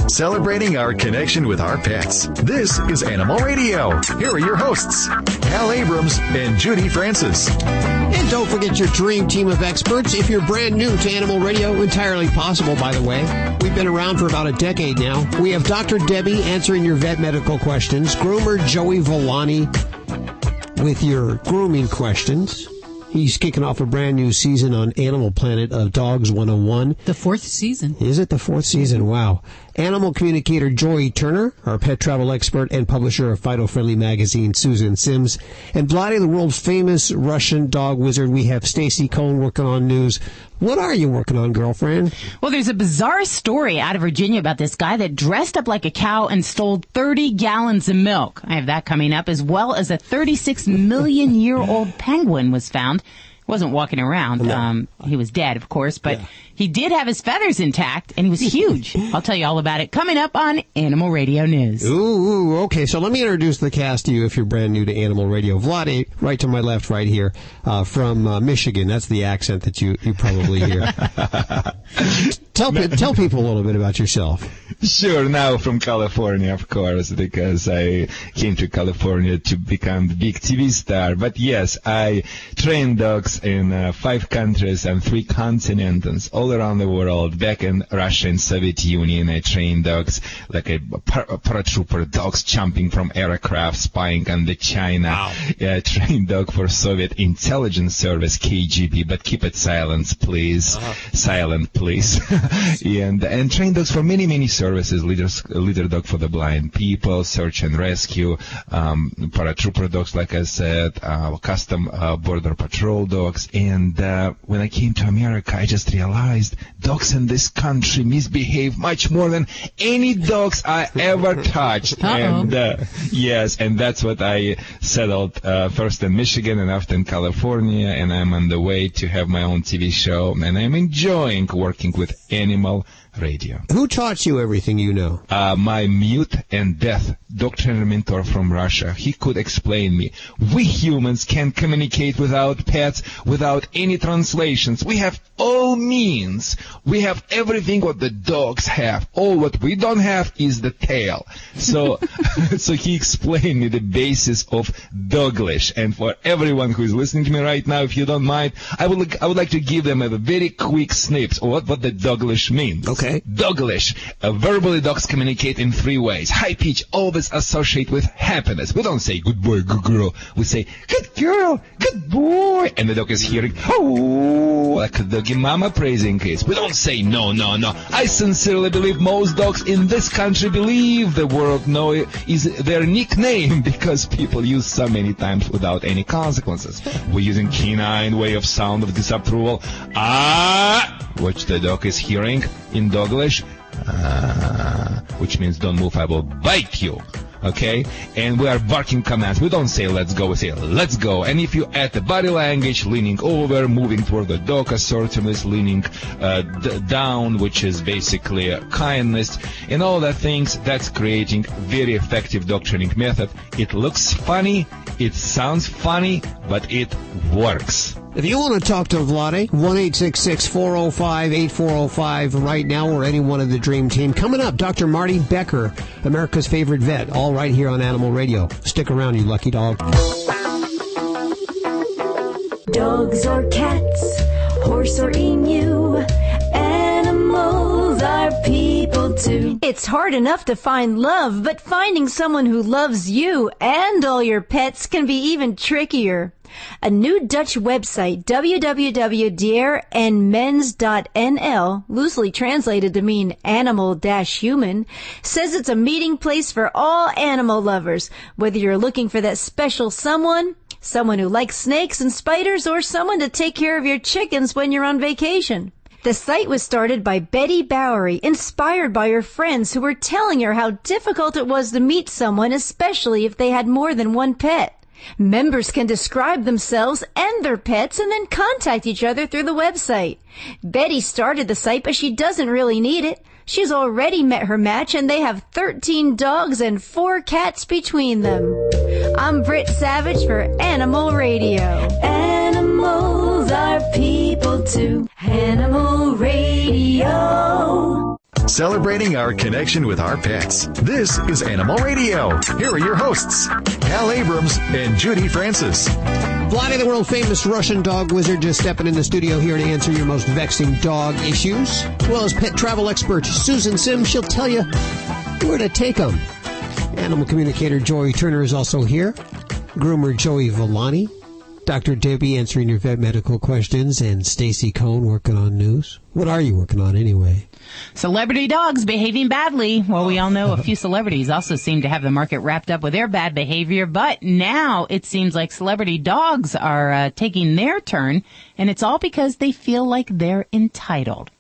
celebrating our connection with our pets. This is Animal Radio. Here are your hosts, Al Abrams and Judy Francis. And don't forget your dream team of experts. If you're brand new to Animal Radio, entirely possible, by the way. We've been around for about a decade now. We have Dr. Debbie answering your vet medical questions, groomer Joey Villani with your grooming questions. He's kicking off a brand new season on Animal Planet of Dogs 101. The 4th season. Is it the 4th season? Wow. Animal communicator Joy Turner, our pet travel expert and publisher of Fido Friendly magazine, Susan Sims, and Vladi, the world's famous Russian dog wizard. We have Stacy Cohn working on news. What are you working on, girlfriend? Well, there's a bizarre story out of Virginia about this guy that dressed up like a cow and stole 30 gallons of milk. I have that coming up, as well as a 36-million-year-old penguin was found. Wasn't walking around. No. He was dead, of course, but he did have his feathers intact, and he was huge. I'll tell you all about it coming up on Animal Radio News. Ooh, okay. So let me introduce the cast to you if you're brand new to Animal Radio. Vladi, right to my left, right here, from Michigan. That's the accent that you probably hear. Tell people a little bit about yourself. Sure. Now from California, of course, because I came to California to become the big TV star. But yes, I train dogs in 5 countries and 3 continents all around the world. Back in Russia and Soviet Union, I trained dogs like a paratrooper, dogs jumping from aircraft, spying on the China. Wow. I trained dog for Soviet intelligence service, KGB, but keep it silent, please. Silent, please. and trained dogs for many services. Leader dog for the blind people, search and rescue, paratrooper dogs, like I said, custom border patrol dogs. And when I came to America, I just realized dogs in this country misbehave much more than any dogs I ever touched. And yes, and that's what I settled first in Michigan and after in California, and I'm on the way to have my own TV show, and I'm enjoying working with Animal Radio. Who taught you everything you know? My mute and deaf doctor and mentor from Russia. He could explain me. We humans can communicate without pets, without any translations. We have all means. We have everything what the dogs have. All what we don't have is the tail. So, so he explained me the basis of Doglish. And for everyone who is listening to me right now, if you don't mind, I would like to give them a very quick snips of what the Doglish means. Okay. Doglish. Verbally, dogs communicate in 3 ways. High pitch always associate with happiness. We don't say good boy, good girl. We say good girl, good boy. And the dog is hearing, oh, like a doggy mama praising kids. We don't say no. I sincerely believe most dogs in this country believe the word no is their nickname because people use so many times without any consequences. We're using canine way of sound of disapproval. Which the dog is hearing in Doglish, which means don't move, I will bite you. Okay? And we are barking commands. We don't say let's go, we say let's go. And if you add the body language, leaning over, moving toward the dog, assertiveness, leaning down, which is basically kindness, and all that things, that's creating very effective dog training method. It looks funny, it sounds funny, but it works. If you want to talk to Vladi, 1-866-405-8405 right now, or any one of the Dream Team. Coming up, Dr. Marty Becker, America's favorite vet, all right here on Animal Radio. Stick around, you lucky dog. Dogs or cats, horse or emu, animals are people too. It's hard enough to find love, but finding someone who loves you and all your pets can be even trickier. A new Dutch website, www.dierenmens.nl, loosely translated to mean animal-human, says it's a meeting place for all animal lovers, whether you're looking for that special someone who likes snakes and spiders, or someone to take care of your chickens when you're on vacation. The site was started by Betty Bowery, inspired by her friends who were telling her how difficult it was to meet someone, especially if they had more than one pet. Members can describe themselves and their pets and then contact each other through the website. Betty started the site, but she doesn't really need it. She's already met her match, and they have 13 dogs and 4 cats between them. I'm Britt Savage for Animal Radio. Animals are people too. Animal Radio. celebrating our connection with our pets. This is Animal Radio. Here are your hosts, Hal Abrams and Judy Francis. Vladi, the world-famous Russian dog wizard, just stepping in the studio here to answer your most vexing dog issues. As well as pet travel expert Susan Sims, she'll tell you where to take them. Animal communicator Joey Turner is also here. Groomer Joey Villani. Dr. Debbie answering your vet medical questions, and Stacy Cohn working on news. What are you working on anyway? Celebrity dogs behaving badly. Well, we all know a few celebrities also seem to have the market wrapped up with their bad behavior, but now it seems like celebrity dogs are taking their turn, and it's all because they feel like they're entitled.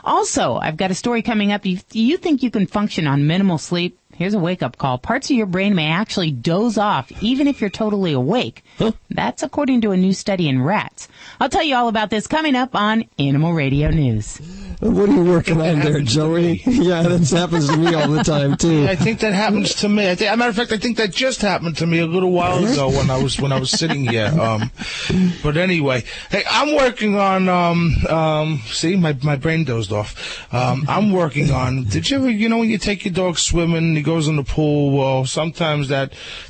Also, I've got a story coming up. Do you think you can function on minimal sleep? Here's a wake-up call. Parts of your brain may actually doze off even if you're totally awake. Huh? That's according to a new study in rats. I'll tell you all about this coming up on Animal Radio News. What are you working on there, Joey? Yeah, that happens to me all the time, too. I think that happens to me. As a matter of fact, I think that just happened to me a little while ago when I was sitting here. But anyway, hey, I'm working on, see, my brain dozed off. I'm working on, did you ever, when you take your dog swimming, he goes in the pool, well, sometimes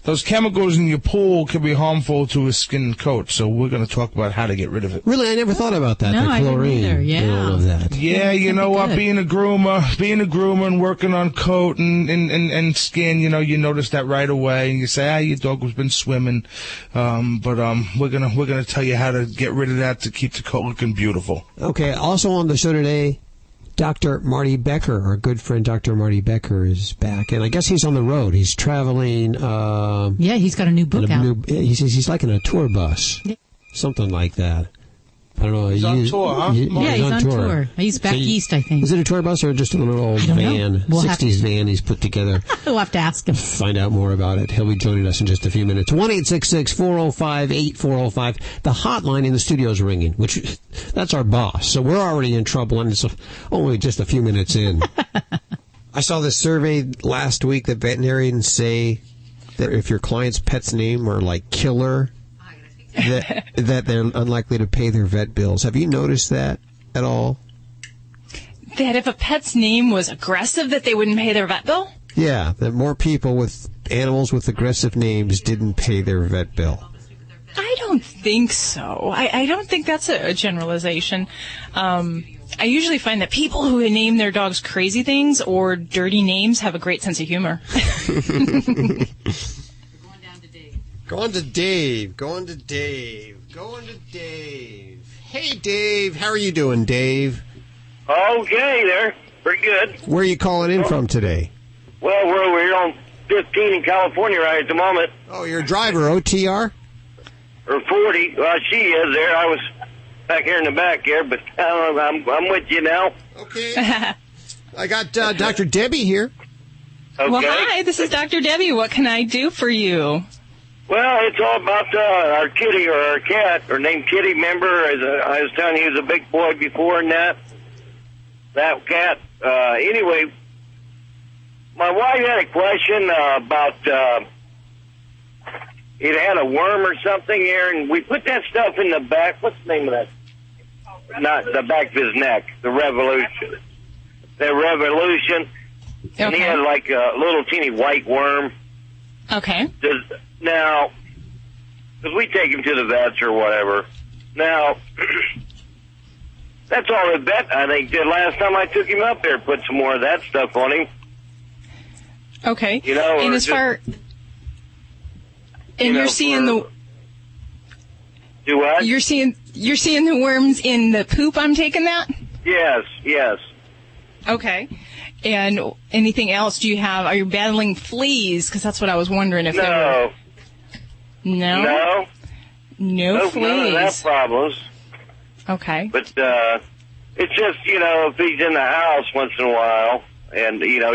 those chemicals in your pool can be harmful to his skin and coat. So we're going to talk about how to get rid of it. Really? I never thought about that. No, the chlorine. I didn't either. Yeah. And all of that. Yeah, you know what? Being a groomer and working on coat and skin, you notice that right away, and you say, your dog has been swimming. But we're gonna tell you how to get rid of that to keep the coat looking beautiful. Okay. Also on the show today, Dr. Marty Becker, our good friend Dr. Marty Becker, is back, and I guess he's on the road. He's traveling. Yeah, he's got a new book out. He's like in a tour bus, something like that. I don't know. He's on tour, huh? Yeah, he's on tour. He's back east, I think. Is it a tour bus or just a little old van, 60s van he's put together? We'll have to ask him. Find out more about it. He'll be joining us in just a few minutes. 1-866-405-8405. The hotline in the studio is ringing, which that's our boss. So we're already in trouble, and it's only just a few minutes in. I saw this survey last week that veterinarians say that if your client's pet's name are like Killer, that they're unlikely to pay their vet bills. Have you noticed that at all? That if a pet's name was aggressive, that they wouldn't pay their vet bill? Yeah, that more people with animals with aggressive names didn't pay their vet bill. I don't think so. I don't think that's a generalization. I usually find that people who name their dogs crazy things or dirty names have a great sense of humor. Going to Dave. Hey, Dave. How are you doing, Dave? Okay, there. Pretty good. Where are you calling in from today? Well, we're on 15 in California right at the moment. Oh, you're a driver, OTR? Or 40. Well, she is there. I was back here in the back here, but I'm with you now. Okay. I got Dr. Debbie here. Okay. Well, hi, this is Dr. Debbie. What can I do for you? Well, it's all about our kitty or our cat, or named Kitty. Remember, as I was telling you, he was a big boy before, and that cat. Anyway, my wife had a question about it had a worm or something here, and we put that stuff in the back. What's the name of that? Not the back of his neck. The Revolution. The Revolution. Okay. And he had like a little teeny white worm. Okay. Now, because we take him to the vets or whatever. Now, that's all the vet, I think, did last time I took him up there, put some more of that stuff on him. Okay. And as far... And you're seeing the... Do what? You're seeing the worms in the poop, I'm taking that? Yes. Okay. And anything else are you battling fleas? Because that's what I was wondering if No. No fleas. None of that problems. Okay. But it's just, if he's in the house once in a while, and, he's an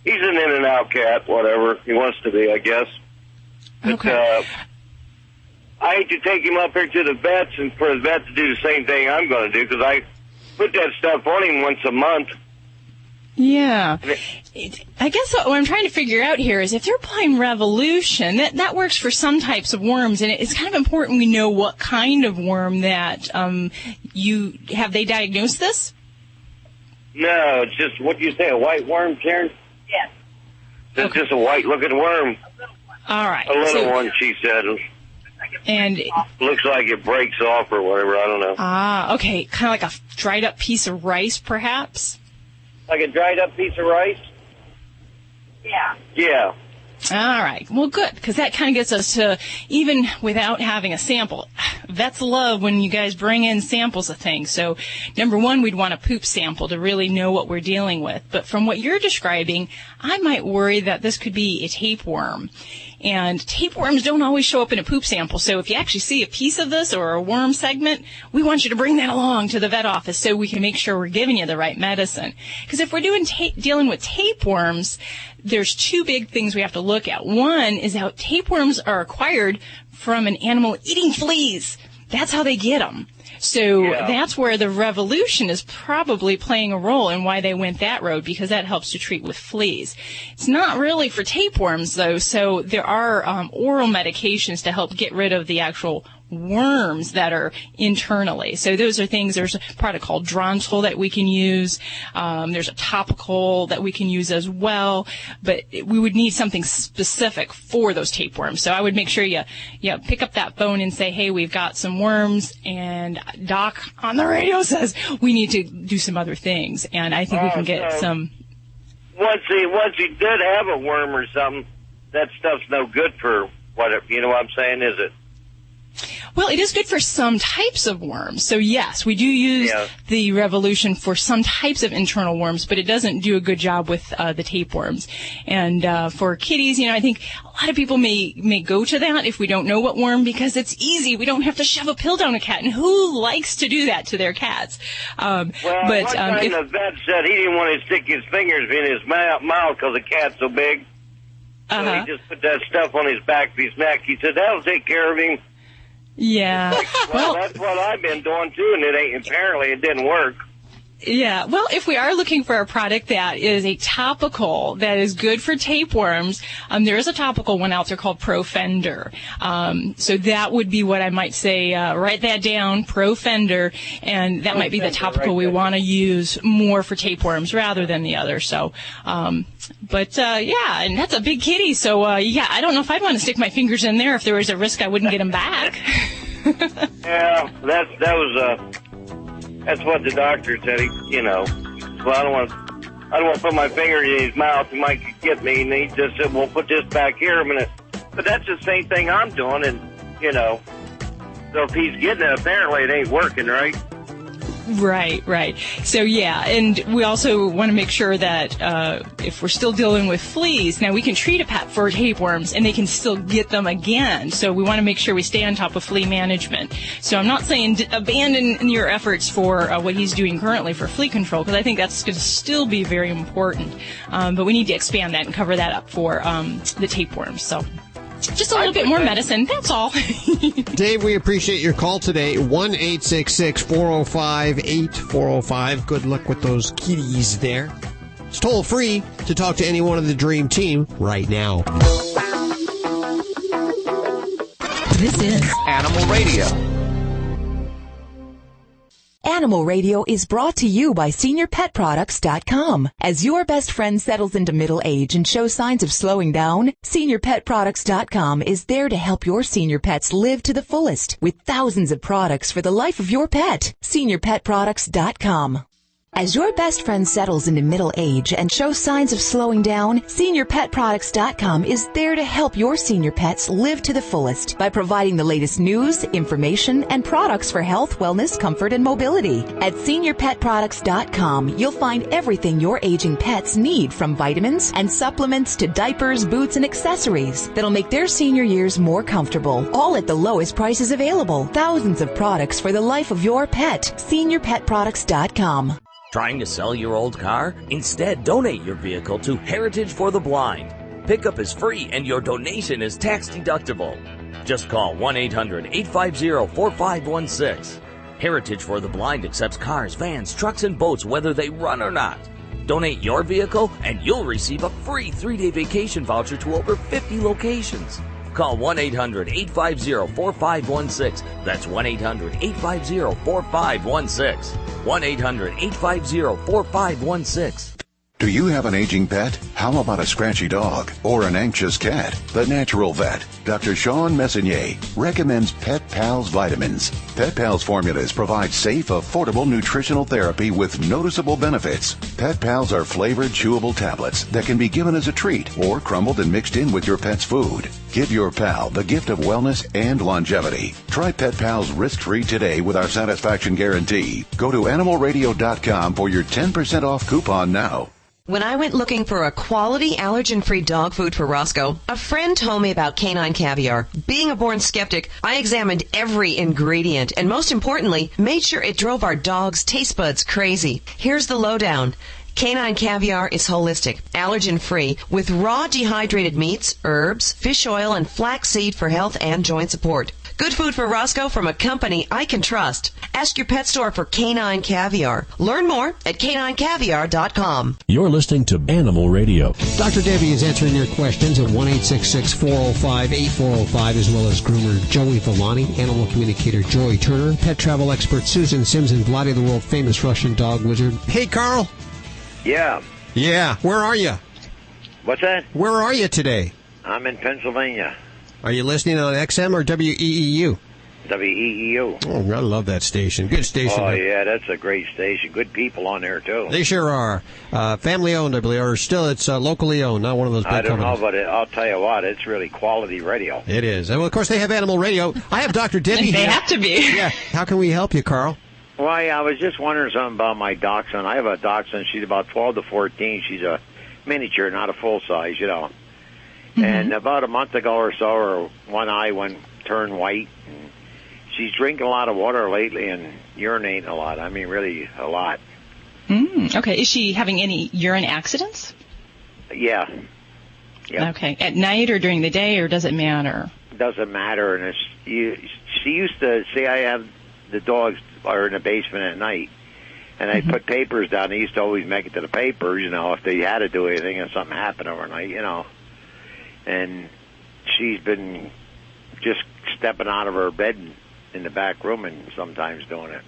in and out cat, whatever he wants to be, I guess. But, okay. I hate to take him up here to the vets and for the vet to do the same thing I'm going to do, because I put that stuff on him once a month. Yeah. I guess what I'm trying to figure out here is if they're applying Revolution, that works for some types of worms, and it's kind of important we know what kind of worm that have they diagnosed this? No, it's just, what do you say, a white worm, Karen? Yes. It's just a white-looking worm. All right. A little one, she said. And looks like it breaks off or whatever. I don't know. Ah, okay. Kind of like a dried up piece of rice, perhaps? Like a dried up piece of rice? Yeah. Yeah. All right. Well, good, because that kind of gets us to, even without having a sample, vets love when you guys bring in samples of things. So, number one, we'd want a poop sample to really know what we're dealing with. But from what you're describing, I might worry that this could be a tapeworm. And tapeworms don't always show up in a poop sample. So if you actually see a piece of this or a worm segment, we want you to bring that along to the vet office so we can make sure we're giving you the right medicine. Because if we're dealing with tapeworms, there's two big things we have to look at. One is how tapeworms are acquired from an animal eating fleas. That's how they get them. So that's where the revolution is probably playing a role in why they went that road, because that helps to treat with fleas. It's not really for tapeworms, though, so there are oral medications to help get rid of the actual worms that are internally. So those are things, there's a product called Drontal that we can use. There's a topical that we can use as well, but we would need something specific for those tapeworms. So I would make sure you pick up that phone and say, hey, we've got some worms, and Doc on the radio says we need to do some other things. And I think we can get some. Once he did have a worm or something, that stuff's no good for whatever, you know what I'm saying, is it? Well, it is good for some types of worms. So, yes, we do use the Revolution for some types of internal worms, but it doesn't do a good job with the tapeworms. And for kitties, I think a lot of people may go to that if we don't know what worm, because it's easy. We don't have to shove a pill down a cat. And who likes to do that to their cats? One time the vet said he didn't want to stick his fingers in his mouth because the cat's so big. So he just put that stuff on his back of his neck. He said, that'll take care of him. Yeah. Well, that's what I've been doing too, and apparently it didn't work. Yeah. Well, if we are looking for a product that is a topical that is good for tapeworms, there is a topical one out there called Profender. So that would be what I might say, write that down, Profender, and that might be the topical we want to use more for tapeworms rather than the other. So, and that's a big kitty. So, I don't know if I'd want to stick my fingers in there if there was a risk I wouldn't get them back. Yeah, that's what the doctor said. So I don't want to put my finger in his mouth. He might get me. And he just said, "Well, put this back here a minute." But that's the same thing I'm doing, and so if he's getting it, apparently it ain't working, right? Right. So, and we also want to make sure that if we're still dealing with fleas, now we can treat a pet for tapeworms and they can still get them again. So we want to make sure we stay on top of flea management. So I'm not saying abandon your efforts for what he's doing currently for flea control, because I think that's going to still be very important. But we need to expand that and cover that up for the tapeworms. So just a little bit more medicine, that's all. Dave, we appreciate your call today. 1-866-405-8405. Good luck with those kitties there. It's toll free to talk to anyone of the Dream Team right now. This is Animal Radio. Animal Radio is brought to you by SeniorPetProducts.com. As your best friend settles into middle age and shows signs of slowing down, SeniorPetProducts.com is there to help your senior pets live to the fullest with thousands of products for the life of your pet. SeniorPetProducts.com. As your best friend settles into middle age and shows signs of slowing down, SeniorPetProducts.com is there to help your senior pets live to the fullest by providing the latest news, information, and products for health, wellness, comfort, and mobility. At SeniorPetProducts.com, you'll find everything your aging pets need, from vitamins and supplements to diapers, boots, and accessories that'll make their senior years more comfortable, all at the lowest prices available. Thousands of products for the life of your pet. SeniorPetProducts.com. Trying to sell your old car? Instead, donate your vehicle to Heritage for the Blind. Pickup is free and your donation is tax deductible. Just call 1-800-850-4516. Heritage for the Blind accepts cars, vans, trucks, and boats whether they run or not. Donate your vehicle and you'll receive a free 3-day vacation voucher to over 50 locations. Call 1-800-850-4516. That's 1-800-850-4516. 1-800-850-4516. Do you have an aging pet? How about a scratchy dog or an anxious cat? The Natural Vet, Dr. Sean Messonnier, recommends Pet Pals vitamins. Pet Pals formulas provide safe, affordable nutritional therapy with noticeable benefits. Pet Pals are flavored, chewable tablets that can be given as a treat or crumbled and mixed in with your pet's food. Give your pal the gift of wellness and longevity. Try Pet Pals risk-free today with our satisfaction guarantee. Go to animalradio.com for your 10% off coupon now. When I went looking for a quality allergen-free dog food for Roscoe, a friend told me about Canine Caviar. Being a born skeptic, I examined every ingredient and most importantly, made sure it drove our dog's taste buds crazy. Here's the lowdown. Canine Caviar is holistic, allergen-free, with raw dehydrated meats, herbs, fish oil, and flaxseed for health and joint support. Good food for Roscoe from a company I can trust. Ask your pet store for Canine Caviar. Learn more at caninecaviar.com. You're listening to Animal Radio. Dr. Debbie is answering your questions at 1-866-405-8405, as well as groomer Joey Villani, animal communicator Joy Turner, pet travel expert Susan Sims, and Vladi, the world-famous Russian dog wizard. Hey, Carl. Yeah. Yeah. Where are you? What's that? Where are you today? I'm in Pennsylvania. Are you listening on XM or WEEU? WEEU. Oh, I love that station. Good station. Oh, yeah, that's a great station. Good people on there, too. They sure are. Family owned, I believe, or still it's locally owned, not one of those big companies. I don't know, but I'll tell you what, it's really quality radio. It is. And, well, of course, they have Animal Radio. I have Dr. Debbie They here. have to be. Yeah. How can we help you, Carl? Well, I was just wondering something about my dachshund. I have a dachshund. She's about 12 to 14. She's a miniature, not a full size, you know. Mm-hmm. And about a month ago or so, her one eye turned white. And she's drinking a lot of water lately and urinating a lot. I mean, really a lot. Okay. Is she having any urine accidents? Yeah. Yep. Okay. At night or during the day, or does it matter? Doesn't matter. And she used to say I have the dogs are in the basement at night. And I put papers down. They used to always make it to the papers, you know, if they had to do anything and something happened overnight, you know. And she's been just stepping out of her bed in the back room and sometimes doing it.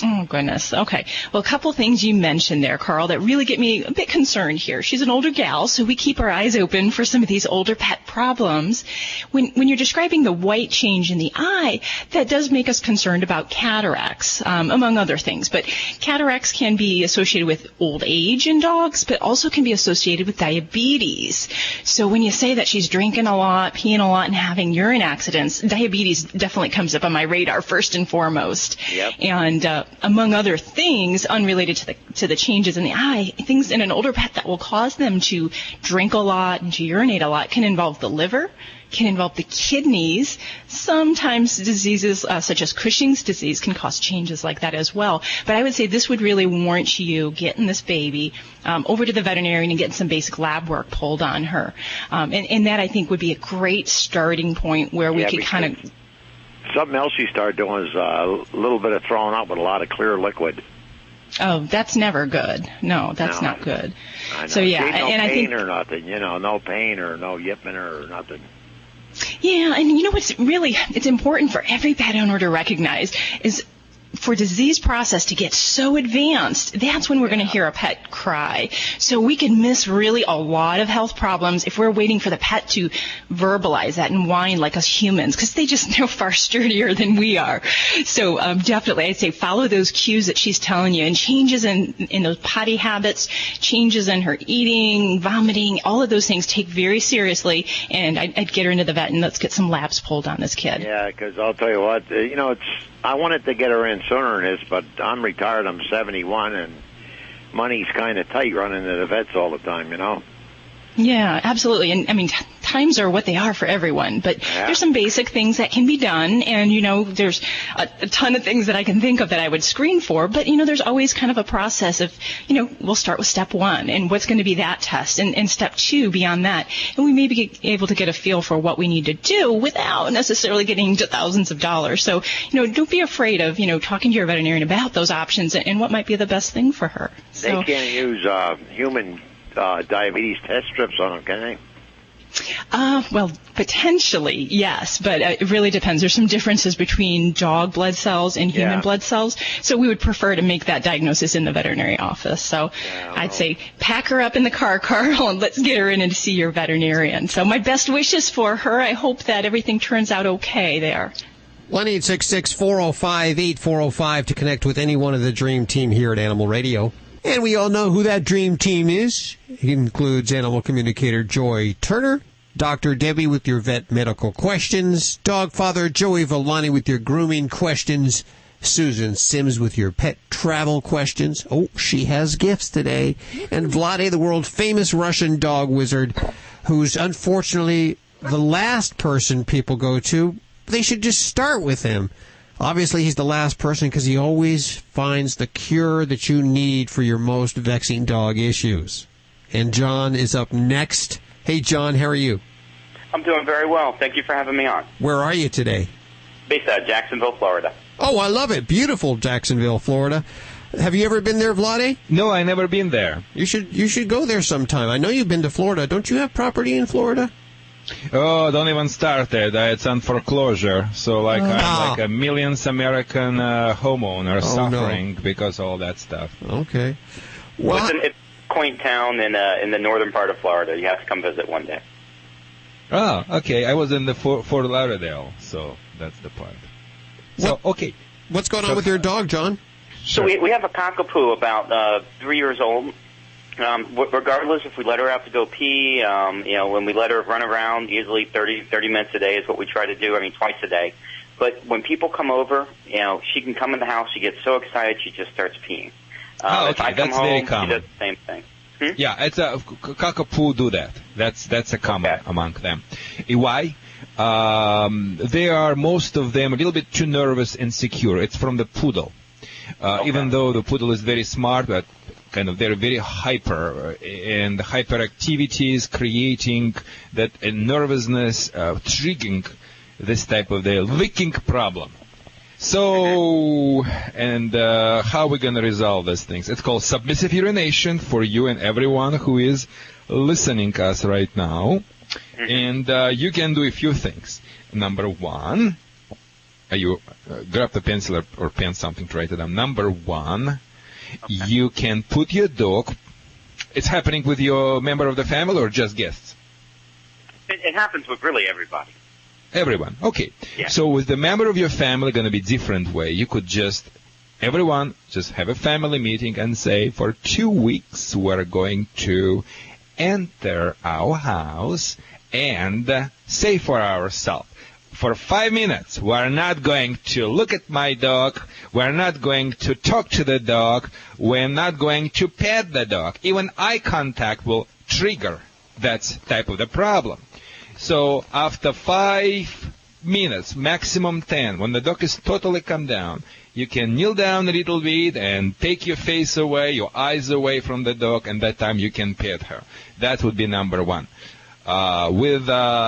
Oh, goodness. Okay. Well, a couple things you mentioned there, Carl, that really get me a bit concerned here. She's an older gal, so we keep our eyes open for some of these older pet problems. When you're describing the white change in the eye, that does make us concerned about cataracts, among other things. But cataracts can be associated with old age in dogs, but also can be associated with diabetes. So when you say that she's drinking a lot, peeing a lot, and having urine accidents, diabetes definitely comes up on my radar first and foremost. Yep. And among other things, unrelated to the changes in the eye, things in an older pet that will cause them to drink a lot and to urinate a lot can involve the liver, can involve the kidneys. Sometimes diseases such as Cushing's disease can cause changes like that as well. But I would say this would really warrant you getting this baby over to the veterinarian and getting some basic lab work pulled on her. And that, I think, would be a great starting point where we could kind of... Something else she started doing is a little bit of throwing up with a lot of clear liquid. Oh, that's never good. No, that's not good. I know. So, yeah. No and pain I think, or nothing, you know, no pain or no yipping or nothing. Yeah, and you know what's really, it's important for every pet owner to recognize is for disease process to get so advanced, that's when we're going to hear a pet cry. So we can miss really a lot of health problems if we're waiting for the pet to verbalize that and whine like us humans, because they just know far sturdier than we are. So definitely, I'd say follow those cues that she's telling you, and changes in those potty habits, changes in her eating, vomiting, all of those things take very seriously, and I'd get her into the vet and let's get some labs pulled on this kid. Yeah, because I'll tell you what, you know, I wanted to get her in sooner than this, but I'm retired. I'm 71, and money's kind of tight running to the vets all the time, you know? Yeah, absolutely. And, I mean, times are what they are for everyone, but there's some basic things that can be done, and, you know, there's a ton of things that I can think of that I would screen for, but, you know, there's always kind of a process of, you know, we'll start with step 1, and what's going to be that test, and step 2 beyond that, and we may be able to get a feel for what we need to do without necessarily getting into thousands of dollars. So, you know, don't be afraid of, you know, talking to your veterinarian about those options and what might be the best thing for her. So, they can't use human diabetes test strips on them, can they? Well, potentially, yes, but it really depends. There's some differences between dog blood cells and human blood cells, so we would prefer to make that diagnosis in the veterinary office. So I'd say pack her up in the car, Carl, and let's get her in and see your veterinarian. So my best wishes for her. I hope that everything turns out okay there. 1-866-405-8405 to connect with any one of the Dream Team here at Animal Radio. And we all know who that Dream Team is. It includes animal communicator Joy Turner, Dr. Debbie with your vet medical questions, Dog Father Joey Villani with your grooming questions, Susan Sims with your pet travel questions. Oh, she has gifts today. And Vlade, the world-famous Russian dog wizard, who's unfortunately the last person people go to. They should just start with him. Obviously, he's the last person because he always finds the cure that you need for your most vexing dog issues. And John is up next. Hey, John, how are you? I'm doing very well. Thank you for having me on. Where are you today? Based out of Jacksonville, Florida. Oh, I love it. Beautiful Jacksonville, Florida. Have you ever been there, Vlade? No, I never been there. You should go there sometime. I know you've been to Florida. Don't you have property in Florida? Oh, don't even start it. It's on foreclosure. So, I'm like a millions American homeowners suffering because of all that stuff. Okay. Well, it's a quaint town in the northern part of Florida. You have to come visit one day. Oh, okay. I was in the Fort Lauderdale, so that's the part. So, okay. What's going on with your dog, John? So we have a cockapoo about 3 years old. Regardless if we let her out to go pee, when we let her run around, usually 30 minutes a day is what we try to do. I mean, twice a day. But when people come over, she can come in the house. She gets so excited she just starts peeing. Okay, if I come that's home, very common. She does the same thing. Yeah, it's a cockapoo do that. That's a common among them. Why? They are, most of them, a little bit too nervous and insecure. It's from the poodle. Even though the poodle is very smart, but they're very hyper, and hyperactivity is creating that nervousness, triggering this type of the licking problem. So, how are we going to resolve these things? It's called submissive urination for you and everyone who is listening to us right now. And you can do a few things. Number one, you grab the pencil or pen, something to write it down. Number one, you can put your dog. It's happening with your member of the family or just guests? It happens with really everybody. Everyone. Okay. Yeah. So with the member of your family, going to be different way. You could everyone just have a family meeting and say, for 2 weeks, we're going to enter our house and say for ourselves, for 5 minutes, we're not going to look at my dog. We're not going to talk to the dog. We're not going to pet the dog. Even eye contact will trigger that type of the problem. So after 5 minutes, maximum 10, when the dog is totally calmed down, you can kneel down a little bit and take your face away, your eyes away from the dog, and that time you can pet her. That would be number one. With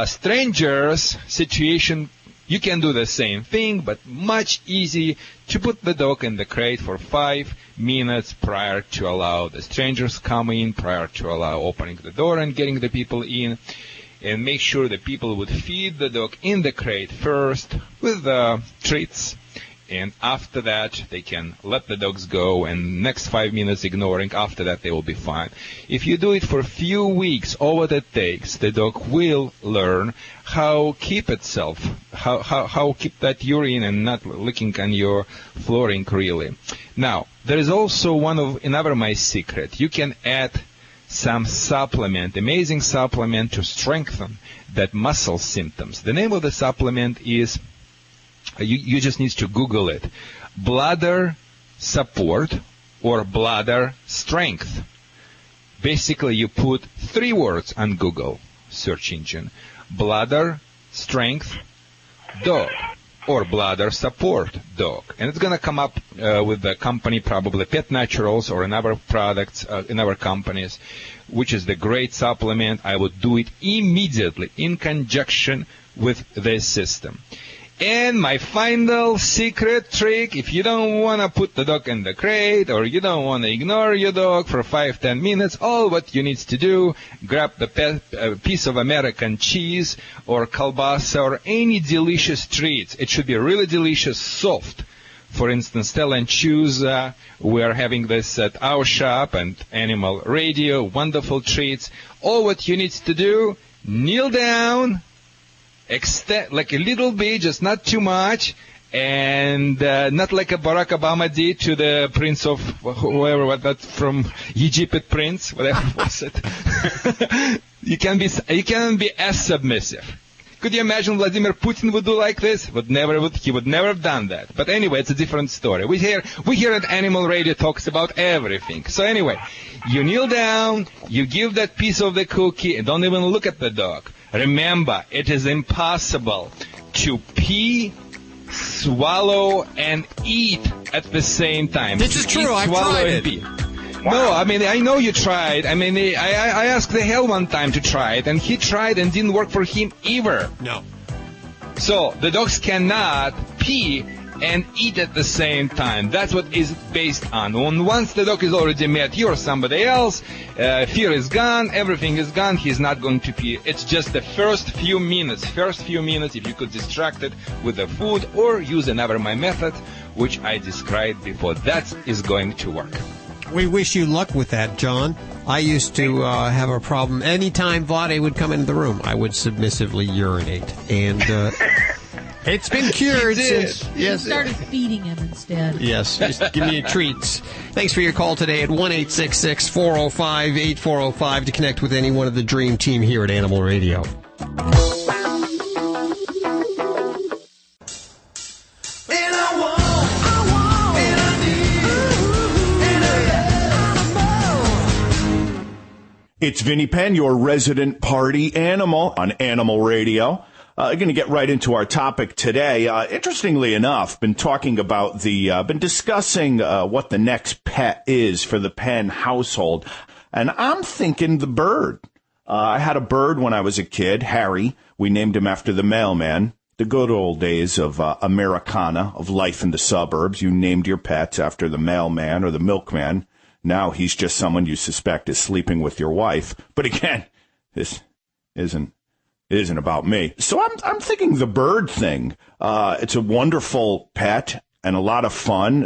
strangers situation, you can do the same thing, but much easier to put the dog in the crate for 5 minutes prior to allow the strangers come in, prior to allow opening the door and getting the people in, and make sure the people would feed the dog in the crate first with treats. And after that, they can let the dogs go, and next 5 minutes ignoring, after that they will be fine. If you do it for a few weeks, all what it takes, the dog will learn how keep itself, how keep that urine and not licking on your flooring really. Now, there is also another my secret. You can add some supplement, amazing supplement to strengthen that muscle symptoms. The name of the supplement is, you just need to Google it, bladder support or bladder strength. Basically, you put 3 words on Google search engine, bladder strength dog or bladder support dog, and it's going to come up with the company, probably Pet Naturals or another products in our companies, which is the great supplement. I would do it immediately in conjunction with this system. And my final secret trick, if you don't want to put the dog in the crate or you don't want to ignore your dog for 5-10 minutes, all what you need to do, grab the piece of American cheese or kielbasa or any delicious treats. It should be really delicious, soft. For instance, tell and choose. We are having this at our shop and Animal Radio, wonderful treats. All what you need to do, kneel down, extend like a little bit, just not too much, and not like a Barack Obama did to the prince of whoever, what that from Egypt prince, whatever was it. You can be as submissive. Could you imagine Vladimir Putin would do like this? He would never have done that. But anyway, it's a different story. We here at Animal Radio talks about everything. So anyway, you kneel down, you give that piece of the cookie, and don't even look at the dog. Remember, it is impossible to pee, swallow, and eat at the same time. This is true. I've tried it. Wow. No, I mean, I know you tried. I mean, I asked the hell one time to try it, and he tried and didn't work for him either. No. So, the dogs cannot pee and eat at the same time. That's what is based on. Once the dog is already met you or somebody else, fear is gone, everything is gone, he's not going to pee. It's just the first few minutes, if you could distract it with the food or use another my method, which I described before. That is going to work. We wish you luck with that, John. I used to have a problem. Anytime Vlade would come into the room, I would submissively urinate. And it's been cured since. Yes. Started feeding him instead. Yes, just give me treats. Thanks for your call today at 1-866-405-8405 to connect with any one of the Dream Team here at Animal Radio. It's Vinnie Penn, your resident party animal on Animal Radio. Going to get right into our topic today. Interestingly enough, been discussing what the next pet is for the Penn household. And I'm thinking the bird. I had a bird when I was a kid, Harry. We named him after the mailman. The good old days of Americana, of life in the suburbs. You named your pets after the mailman or the milkman. Now he's just someone you suspect is sleeping with your wife. But again, this isn't about me. So I'm thinking the bird thing. It's a wonderful pet and a lot of fun.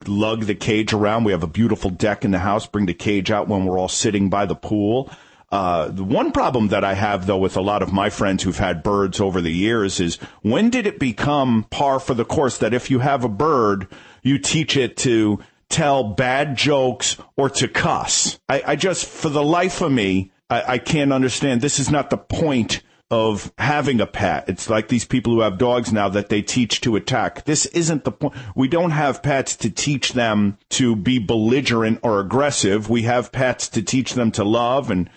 Lug the cage around. We have a beautiful deck in the house. Bring the cage out when we're all sitting by the pool. The one problem that I have, though, with a lot of my friends who've had birds over the years is when did it become par for the course that if you have a bird, you teach it to tell bad jokes or to cuss? I just, for the life of me, I can't understand. This is not the point of having a pet. It's like these people who have dogs now that they teach to attack. This isn't the point. We don't have pets to teach them to be belligerent or aggressive. We have pets to teach them to love and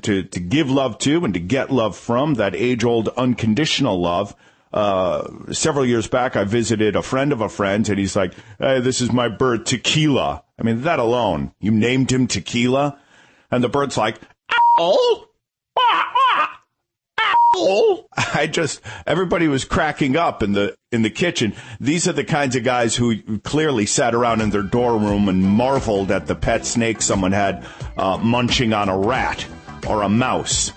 to give love to and to get love from, that age-old unconditional love. Several years back, I visited a friend of a friend's, and he's like, "Hey, this is my bird, Tequila." I mean, that alone. You named him Tequila? And the bird's like, "Ow! Ow!" Everybody was cracking up in the kitchen. These are the kinds of guys who clearly sat around in their dorm room and marveled at the pet snake someone had munching on a rat or a mouse.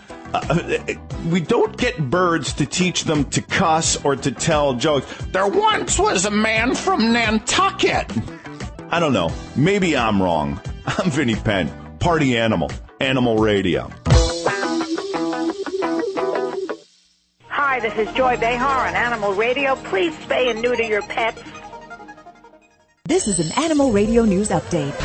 We don't get birds to teach them to cuss or to tell jokes. There once was a man from Nantucket. I don't know. Maybe I'm wrong. I'm Vinnie Penn, party animal, Animal Radio. Hi, this is Joy Behar on Animal Radio. Please spay and neuter your pets. This is an Animal Radio News Update.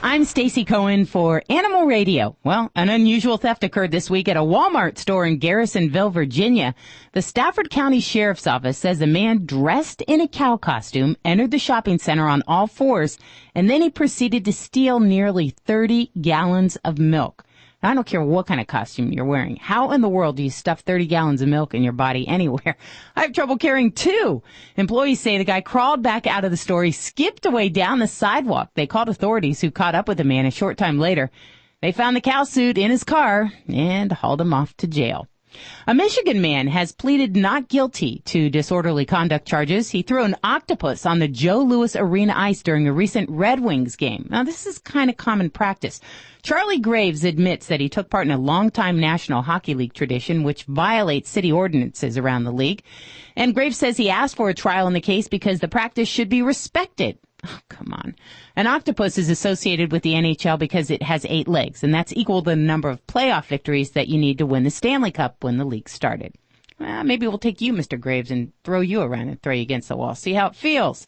I'm Stacy Cohen for Animal Radio. Well, an unusual theft occurred this week at a Walmart store in Garrisonville, Virginia. The Stafford County Sheriff's Office says a man dressed in a cow costume entered the shopping center on all fours, and then he proceeded to steal nearly 30 gallons of milk. I don't care what kind of costume you're wearing. How in the world do you stuff 30 gallons of milk in your body anywhere? I have trouble carrying 2. Employees say the guy crawled back out of the store. He skipped away down the sidewalk. They called authorities, who caught up with the man a short time later. They found the cow suit in his car and hauled him off to jail. A Michigan man has pleaded not guilty to disorderly conduct charges. He threw an octopus on the Joe Louis Arena ice during a recent Red Wings game. Now, this is kind of common practice. Charlie Graves admits that he took part in a longtime National Hockey League tradition which violates city ordinances around the league. And Graves says he asked for a trial in the case because the practice should be respected. Oh, come on. An octopus is associated with the NHL because it has 8 legs, and that's equal to the number of playoff victories that you need to win the Stanley Cup when the league started. Well, maybe we'll take you, Mr. Graves, and throw you around and throw you against the wall. See how it feels.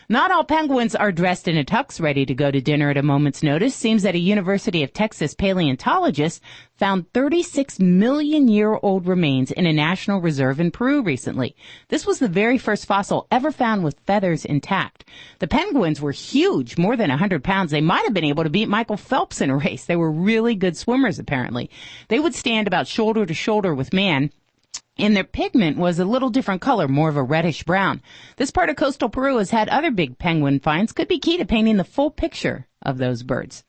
Not all penguins are dressed in a tux ready to go to dinner at a moment's notice. Seems that a University of Texas paleontologist found 36-million-year-old remains in a national reserve in Peru recently. This was the very first fossil ever found with feathers intact. The penguins were huge, more than 100 pounds. They might have been able to beat Michael Phelps in a race. They were really good swimmers, apparently. They would stand about shoulder to shoulder with man, and their pigment was a little different color, more of a reddish brown. This part of coastal Peru has had other big penguin finds, could be key to painting the full picture of those birds.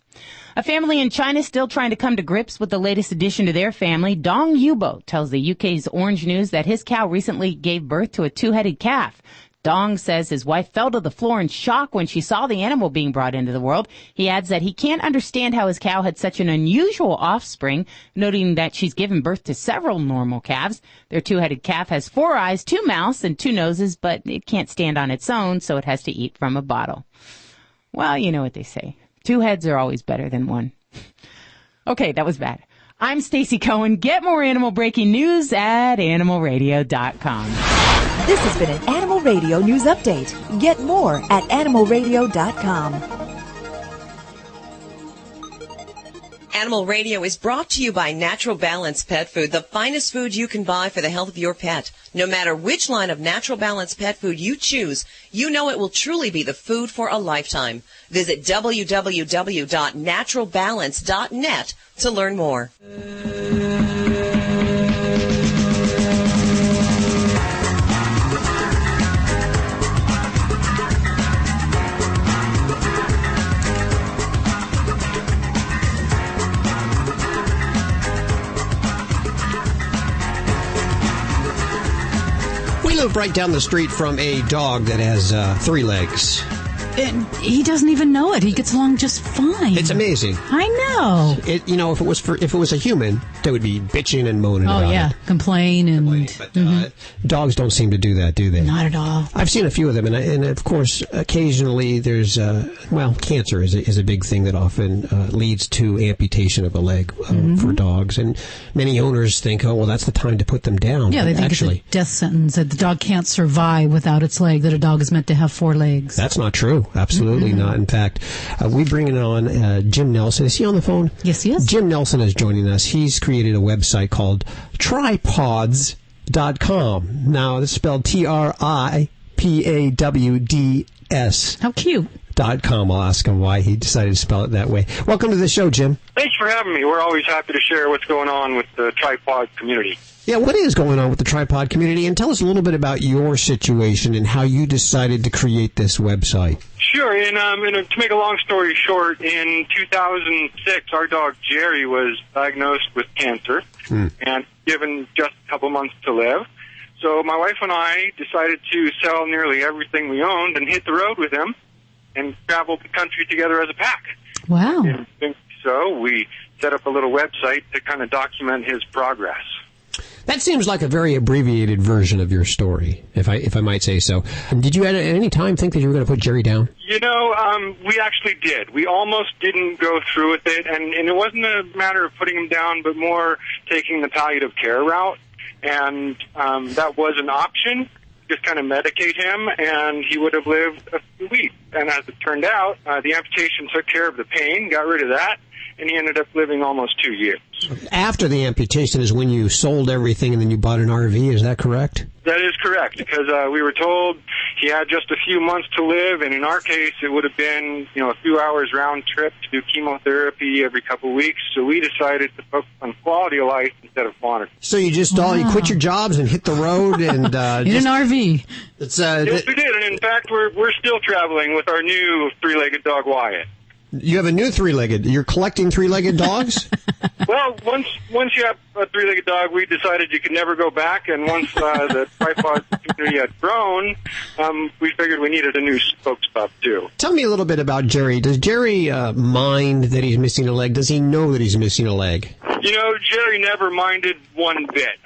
A family in China still trying to come to grips with the latest addition to their family. Dong Yubo tells the UK's Orange News that his cow recently gave birth to a 2-headed calf. Dong says his wife fell to the floor in shock when she saw the animal being brought into the world. He adds that he can't understand how his cow had such an unusual offspring, noting that she's given birth to several normal calves. Their 2-headed calf has 4 eyes, 2 mouths, and 2 noses, but it can't stand on its own, so it has to eat from a bottle. Well, you know what they say. 2 heads are always better than 1. Okay, that was bad. I'm Stacey Cohen. Get more animal breaking news at animalradio.com. This has been an Animal Radio News Update. Get more at animalradio.com. Animal Radio is brought to you by Natural Balance Pet Food, the finest food you can buy for the health of your pet. No matter which line of Natural Balance Pet Food you choose, you know it will truly be the food for a lifetime. Visit www.naturalbalance.net to learn more. We live right down the street from a dog that has 3 legs. And he doesn't even know it. He gets along just fine. It's amazing. I know. If it was a human, they would be bitching and moaning about it. Complain and But dogs don't seem to do that, do they? Not at all. I've seen a few of them, and of course, occasionally there's cancer is a big thing that often leads to amputation of a leg for dogs, and many owners think, oh well, that's the time to put them down. Yeah, they think actually, it's a death sentence, that the dog can't survive without its leg, that a dog is meant to have 4 legs. That's not true. Absolutely not. In fact, we bring it on Jim Nelson. Is he on the phone? Yes, he is. Jim Nelson is joining us. He's created a website called Tri-Pawed.com. Now, this is spelled TRIPAWDS. How cute. .com. I'll ask him why he decided to spell it that way. Welcome to the show, Jim. Thanks for having me. We're always happy to share what's going on with the Tri-Pawed community. Yeah, what is going on with the Tri-Pawed community? And tell us a little bit about your situation and how you decided to create this website. Sure. To make a long story short, in 2006, our dog Jerry was diagnosed with cancer and given just a couple months to live. So my wife and I decided to sell nearly everything we owned and hit the road with him and travel the country together as a pack. Wow. And so we set up a little website to kind of document his progress. That seems like a very abbreviated version of your story, if I might say so. Did you at any time think that you were going to put Jerry down? We actually did. We almost didn't go through with it, and it wasn't a matter of putting him down, but more taking the palliative care route, and that was an option, just kind of medicate him, and he would have lived a few weeks. And as it turned out, the amputation took care of the pain, got rid of that, and he ended up living almost 2 years. After the amputation is when you sold everything and then you bought an RV, is that correct? That is correct, because we were told he had just a few months to live, and in our case, it would have been, a few hours round trip to do chemotherapy every couple of weeks, so we decided to focus on quality of life instead of quantity. So you just you quit your jobs and hit the road and... in an RV. Yes, we did, and in fact, we're still traveling with our new 3-legged dog, Wyatt. You have a new three-legged. You're collecting three-legged dogs? Well, once you have a three-legged dog, we decided you could never go back. And once the Tri-Pawed community had grown, we figured we needed a new spokespup, too. Tell me a little bit about Jerry. Does Jerry mind that he's missing a leg? Does he know that he's missing a leg? You know, Jerry never minded one bit.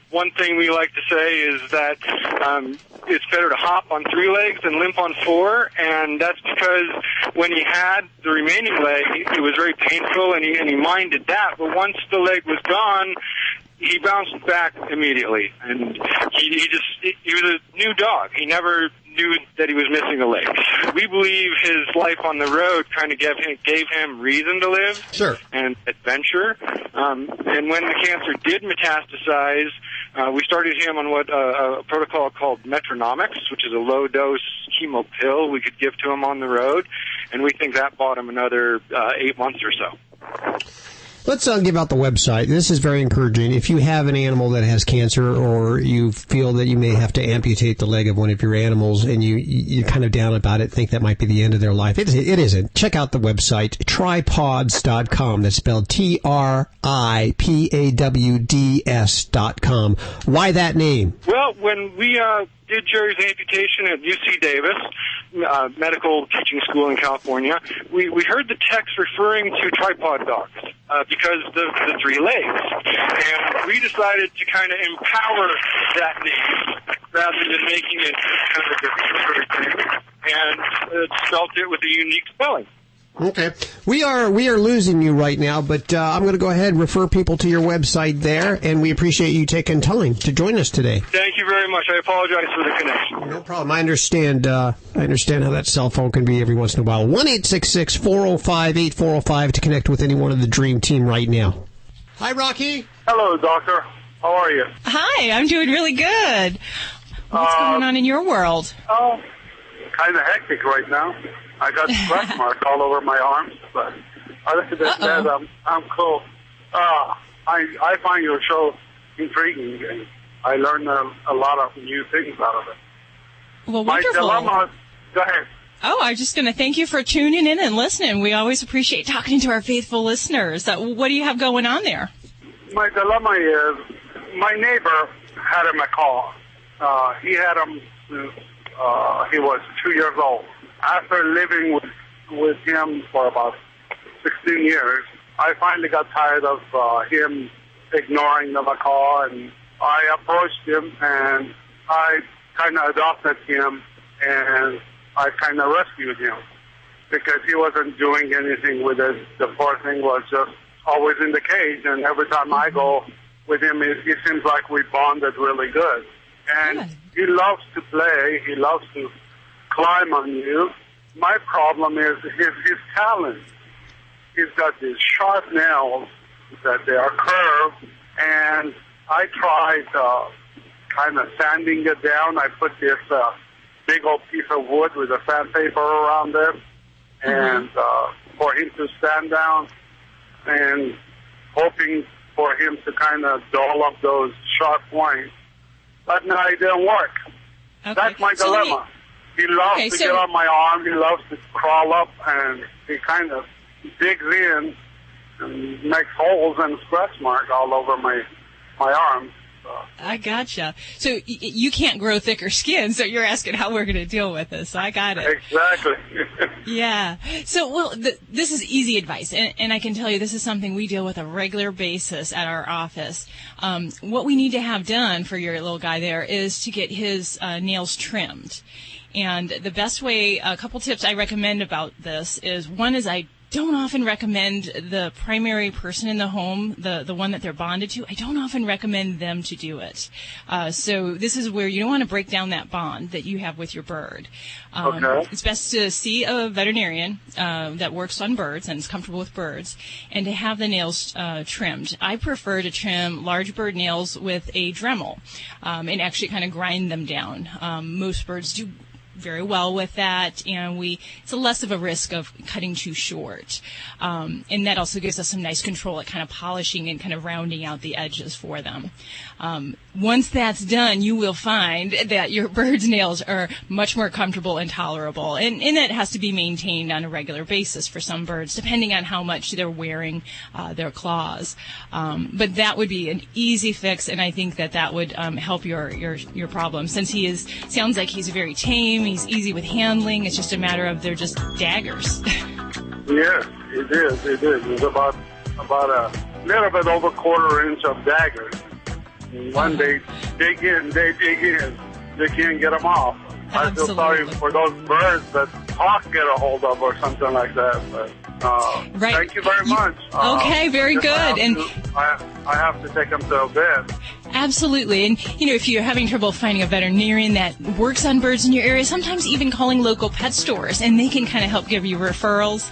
One thing we like to say is that it's better to hop on 3 legs than limp on 4, and that's because when he had the remaining leg, it was very painful, and he minded that. But once the leg was gone, he bounced back immediately, and he was a new dog. He never knew that he was missing a leg. We believe his life on the road kind of gave him reason to live, sure, and adventure. And when the cancer did metastasize, we started him on what a protocol called Metronomics, which is a low-dose chemo pill we could give to him on the road, and we think that bought him another 8 months or so. Let's give out the website. This is very encouraging. If you have an animal that has cancer, or you feel that you may have to amputate the leg of one of your animals, and you're kind of down about it, think that might be the end of their life, it isn't. Check out the website, Tri-Pawds.com. That's spelled Tripawds.com. Why that name? Well, when we did Jerry's amputation at UC Davis Medical Teaching School in California, we heard the text referring to tripod dogs because the 3 legs. And we decided to kind of empower that name rather than making it kind of a different thing, and spelt it with a unique spelling. Okay. We are losing you right now, but I'm going to go ahead and refer people to your website there, and we appreciate you taking time to join us today. Thank you very much. I apologize for the connection. No problem. I understand how that cell phone can be every once in a while. 1-866-405-8405 to connect with anyone of the Dream Team right now. Hi, Rocky. Hello, Doctor. How are you? Hi, I'm doing really good. What's going on in your world? Oh, kind of hectic right now. I got scratch marks all over my arms, but other than that, I'm cool. I find your show intriguing, and I learned a lot of new things out of it. Well, wonderful. My dilemma, go ahead. Oh, I'm just going to thank you for tuning in and listening. We always appreciate talking to our faithful listeners. What do you have going on there? My dilemma is my neighbor had him a car. He had him since he was 2 years old. After living with him for about 16 years, I finally got tired of him ignoring the macaw, and I approached him, and I kind of adopted him, and I kind of rescued him because he wasn't doing anything with it. The poor thing was just always in the cage, and every time I go with him, it seems like we bonded really good. And he loves to play. He loves to climb on you. My problem is his talent. He's got these sharp nails that they are curved, and I tried kind of sanding it down. I put this big old piece of wood with a sandpaper around it, and for him to stand down, and hoping for him to kind of dull up those sharp points. But no, it didn't work. Okay. That's my dilemma. He loves to get on my arm. He loves to crawl up, and he kind of digs in and makes holes and scratch marks all over my arms. I gotcha. So you can't grow thicker skin, so you're asking how we're going to deal with this. I got it. Exactly. Yeah. So, well, this is easy advice, and I can tell you this is something we deal with on a regular basis at our office. What we need to have done for your little guy there is to get his nails trimmed. And the best way, a couple tips I recommend about this is, one is I don't often recommend the primary person in the home, the one that they're bonded to, I don't often recommend them to do it. So this is where you don't want to break down that bond that you have with your bird. It's best to see a veterinarian that works on birds and is comfortable with birds, and to have the nails trimmed. I prefer to trim large bird nails with a Dremel and actually kind of grind them down. Most birds do very well with that, and it's less of a risk of cutting too short. And that also gives us some nice control at kind of polishing and kind of rounding out the edges for them. Once that's done, you will find that your bird's nails are much more comfortable and tolerable. And that has to be maintained on a regular basis for some birds, depending on how much they're wearing their claws. But that would be an easy fix, and I think that would help your problem. Since sounds like he's very tame, he's easy with handling, it's just a matter of they're just daggers. Yes, it is. It's about a little bit over quarter inch of daggers. When they dig in, they can't get them off. I feel sorry for those birds that hawks get a hold of or something like that. But right. Thank you very much. Okay, very good. I have to take them to a vet. Absolutely. And, if you're having trouble finding a veterinarian that works on birds in your area, sometimes even calling local pet stores, and they can kind of help give you referrals.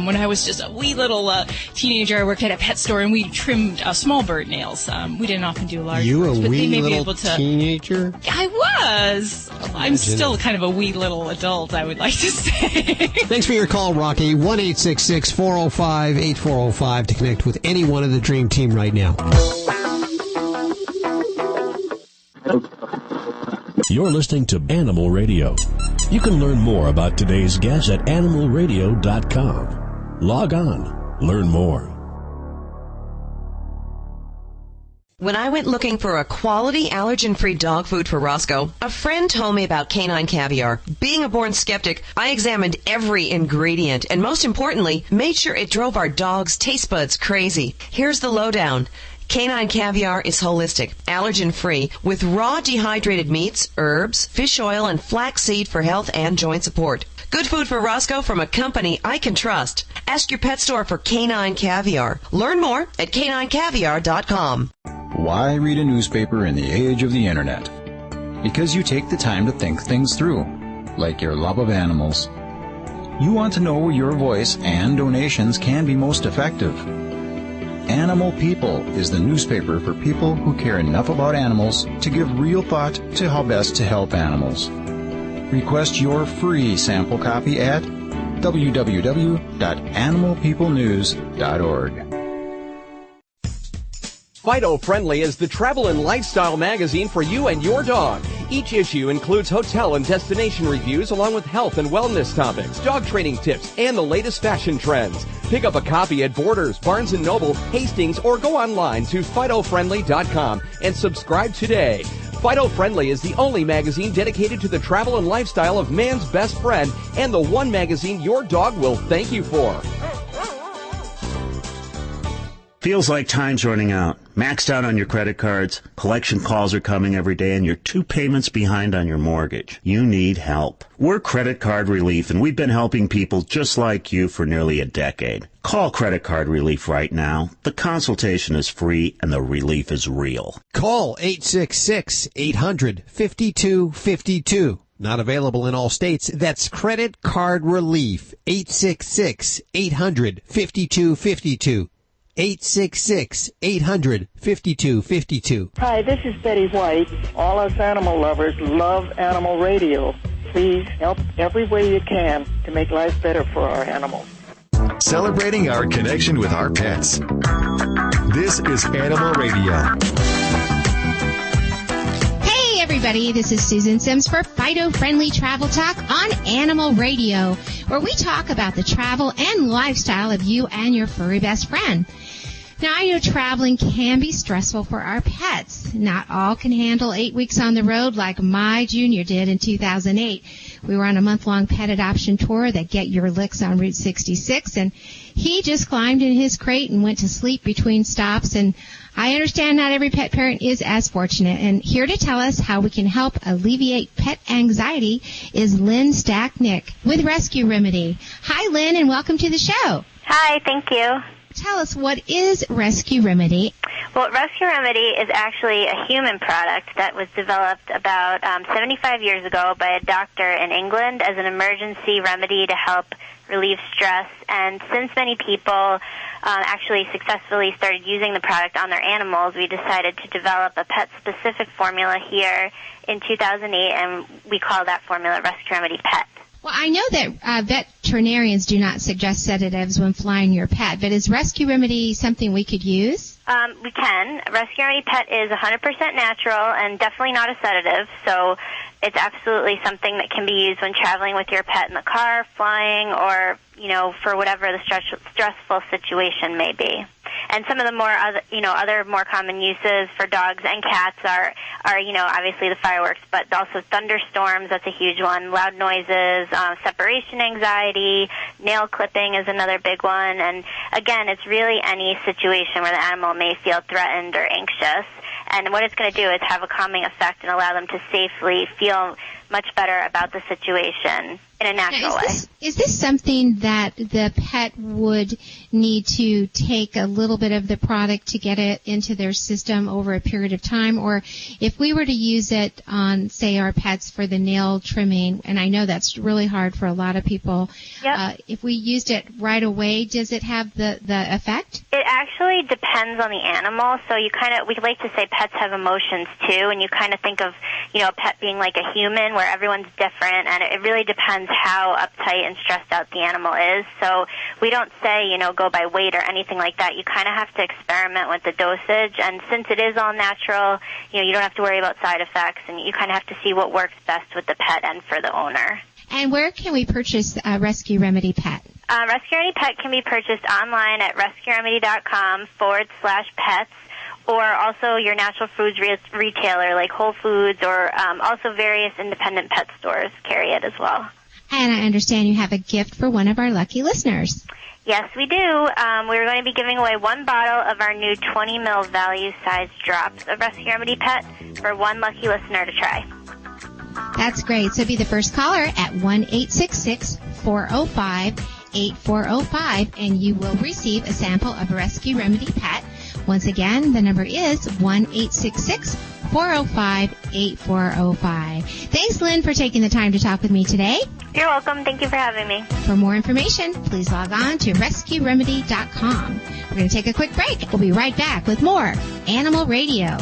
When I was just a wee little teenager, I worked at a pet store, and we trimmed small bird nails. We didn't often do large birds, but they may be able to. Teenager? I was. I'm still kind of a wee little adult, I would like to say. Thanks for your call, Rocky. 1-866-405-8405 to connect with any one of the Dream Team right now. You're listening to Animal Radio. You can learn more about today's guest at animalradio.com. Log on. Learn more. When I went looking for a quality allergen-free dog food for Roscoe, a friend told me about canine caviar. Being a born skeptic, I examined every ingredient and most importantly, made sure it drove our dog's taste buds crazy. Here's the lowdown. Canine caviar is holistic, allergen-free, with raw dehydrated meats, herbs, fish oil, and flaxseed for health and joint support. Good food for Roscoe from a company I can trust. Ask your pet store for canine caviar. Learn more at caninecaviar.com. Why read a newspaper in the age of the internet? Because you take the time to think things through, like your love of animals. You want to know where your voice and donations can be most effective. Animal People is the newspaper for people who care enough about animals to give real thought to how best to help animals. Request your free sample copy at www.animalpeoplenews.org. Fido Friendly is the travel and lifestyle magazine for you and your dog. Each issue includes hotel and destination reviews along with health and wellness topics, dog training tips, and the latest fashion trends. Pick up a copy at Borders, Barnes & Noble, Hastings, or go online to FidoFriendly.com and subscribe today. Fido Friendly is the only magazine dedicated to the travel and lifestyle of man's best friend and the one magazine your dog will thank you for. Feels like time's running out. Maxed out on your credit cards, collection calls are coming every day, and you're 2 payments behind on your mortgage. You need help. We're Credit Card Relief, and we've been helping people just like you for nearly a decade. Call Credit Card Relief right now. The consultation is free, and the relief is real. Call 866-800-5252. Not available in all states. That's Credit Card Relief. 866-800-5252. 866-800-5252. Hi, this is Betty White. All us animal lovers love Animal Radio. Please help every way you can to make life better for our animals. Celebrating our connection with our pets. This is Animal Radio. Hey everybody, this is Susan Sims for Fido Friendly Travel Talk on Animal Radio, where we talk about the travel and lifestyle of you and your furry best friend. Now, I know traveling can be stressful for our pets. Not all can handle 8 weeks on the road like my junior did in 2008. We were on a month-long pet adoption tour that Get Your Licks on Route 66, and he just climbed in his crate and went to sleep between stops. And I understand not every pet parent is as fortunate. And here to tell us how we can help alleviate pet anxiety is Lynn Stacknick with Rescue Remedy. Hi, Lynn, and welcome to the show. Hi, thank you. Tell us, what is Rescue Remedy? Well, Rescue Remedy is actually a human product that was developed about 75 years ago by a doctor in England as an emergency remedy to help relieve stress. And since many people actually successfully started using the product on their animals, we decided to develop a pet-specific formula here in 2008, and we call that formula Rescue Remedy Pet. Well, I know that veterinarians do not suggest sedatives when flying your pet, but is Rescue Remedy something we could use? We can. Rescue Remedy Pet is 100% natural and definitely not a sedative, so it's absolutely something that can be used when traveling with your pet in the car, flying, or, for whatever the stressful situation may be. And some of the more other more common uses for dogs and cats are obviously the fireworks, but also thunderstorms. That's a huge one. Loud noises, separation anxiety, nail clipping is another big one. And again, it's really any situation where the animal may feel threatened or anxious. And what it's going to do is have a calming effect and allow them to safely feel much better about the situation in a natural way. Is this something that the pet would need to take a little bit of the product to get it into their system over a period of time? Or if we were to use it on, say, our pets for the nail trimming, and I know that's really hard for a lot of people, if we used it right away, does it have the effect? It actually depends on the animal. So we like to say pets have emotions too, and you kind of think of, a pet being like a human where everyone's different, and it really depends how uptight and stressed out the animal is. So we don't say, go by weight or anything like that. You kind of have to experiment with the dosage, and since it is all natural, you don't have to worry about side effects, and you kind of have to see what works best with the pet and for the owner. And where can we purchase Rescue Remedy Pet? Rescue Remedy Pet can be purchased online at rescueremedy.com/pets, or also your natural foods retailer like Whole Foods, or also various independent pet stores carry it as well. And I understand you have a gift for one of our lucky listeners. Yes, we do. We're going to be giving away one bottle of our new 20 ml value size drops of Rescue Remedy Pet for one lucky listener to try. That's great. So be the first caller at 1-866-405-8405, and you will receive a sample of Rescue Remedy Pet. Once again, the number is 1-866-405-8405. Thanks, Lynn, for taking the time to talk with me today. You're welcome. Thank you for having me. For more information, please log on to rescueremedy.com. We're going to take a quick break. We'll be right back with more Animal Radio.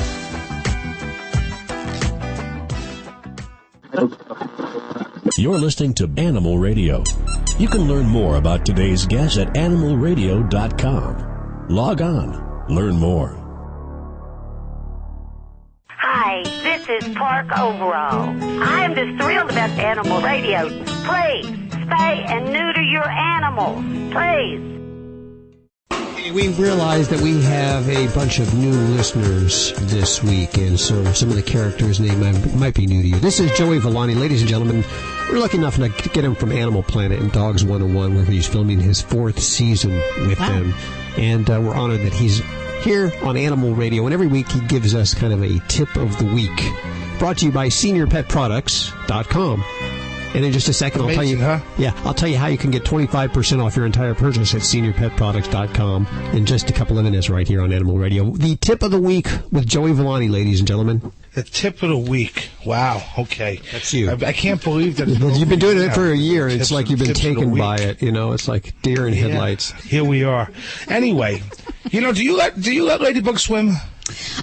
You're listening to Animal Radio. You can learn more about today's guest at animalradio.com. Log on. Learn more. Hi, this is Park Overall. I'm just thrilled about Animal Radio. Please, spay and neuter your animals. Please. We realize that we have a bunch of new listeners this week, and so some of the characters' names might be new to you. This is Joey Villani. Ladies and gentlemen, we're lucky enough to get him from Animal Planet and Dogs 101, where he's filming his 4th season with them. And we're honored that he's here on Animal Radio. And every week he gives us kind of a tip of the week. Brought to you by SeniorPetProducts.com. And in just a second, I'll tell you how you can get 25% off your entire purchase at SeniorPetProducts.com in just a couple of minutes right here on Animal Radio. The tip of the week with Joey Villani, ladies and gentlemen. The tip of the week. Wow. Okay. That's you. I can't believe that. You've been doing it for a year, and it's like you've been taken by it. It's like deer in headlights. Here we are. Anyway, do you let Ladybug swim?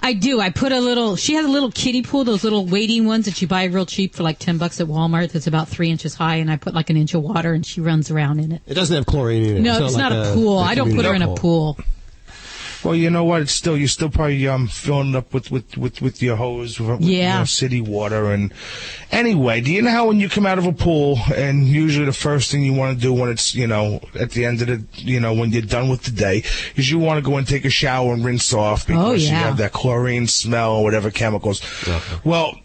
I do. I put she has a little kiddie pool, those little wading ones that you buy real cheap for like $10 at Walmart. That's about 3 inches high, and I put like an inch of water, and she runs around in it. It doesn't have chlorine in it. No, it's not a pool. I don't put her in a pool. Well, you know what? You're still probably filling it up with your hose, with city water. And anyway, do you know how when you come out of a pool, and usually the first thing you want to do when it's at the end of the when you're done with the day, is you want to go and take a shower and rinse off because you have that chlorine smell or whatever chemicals. Well,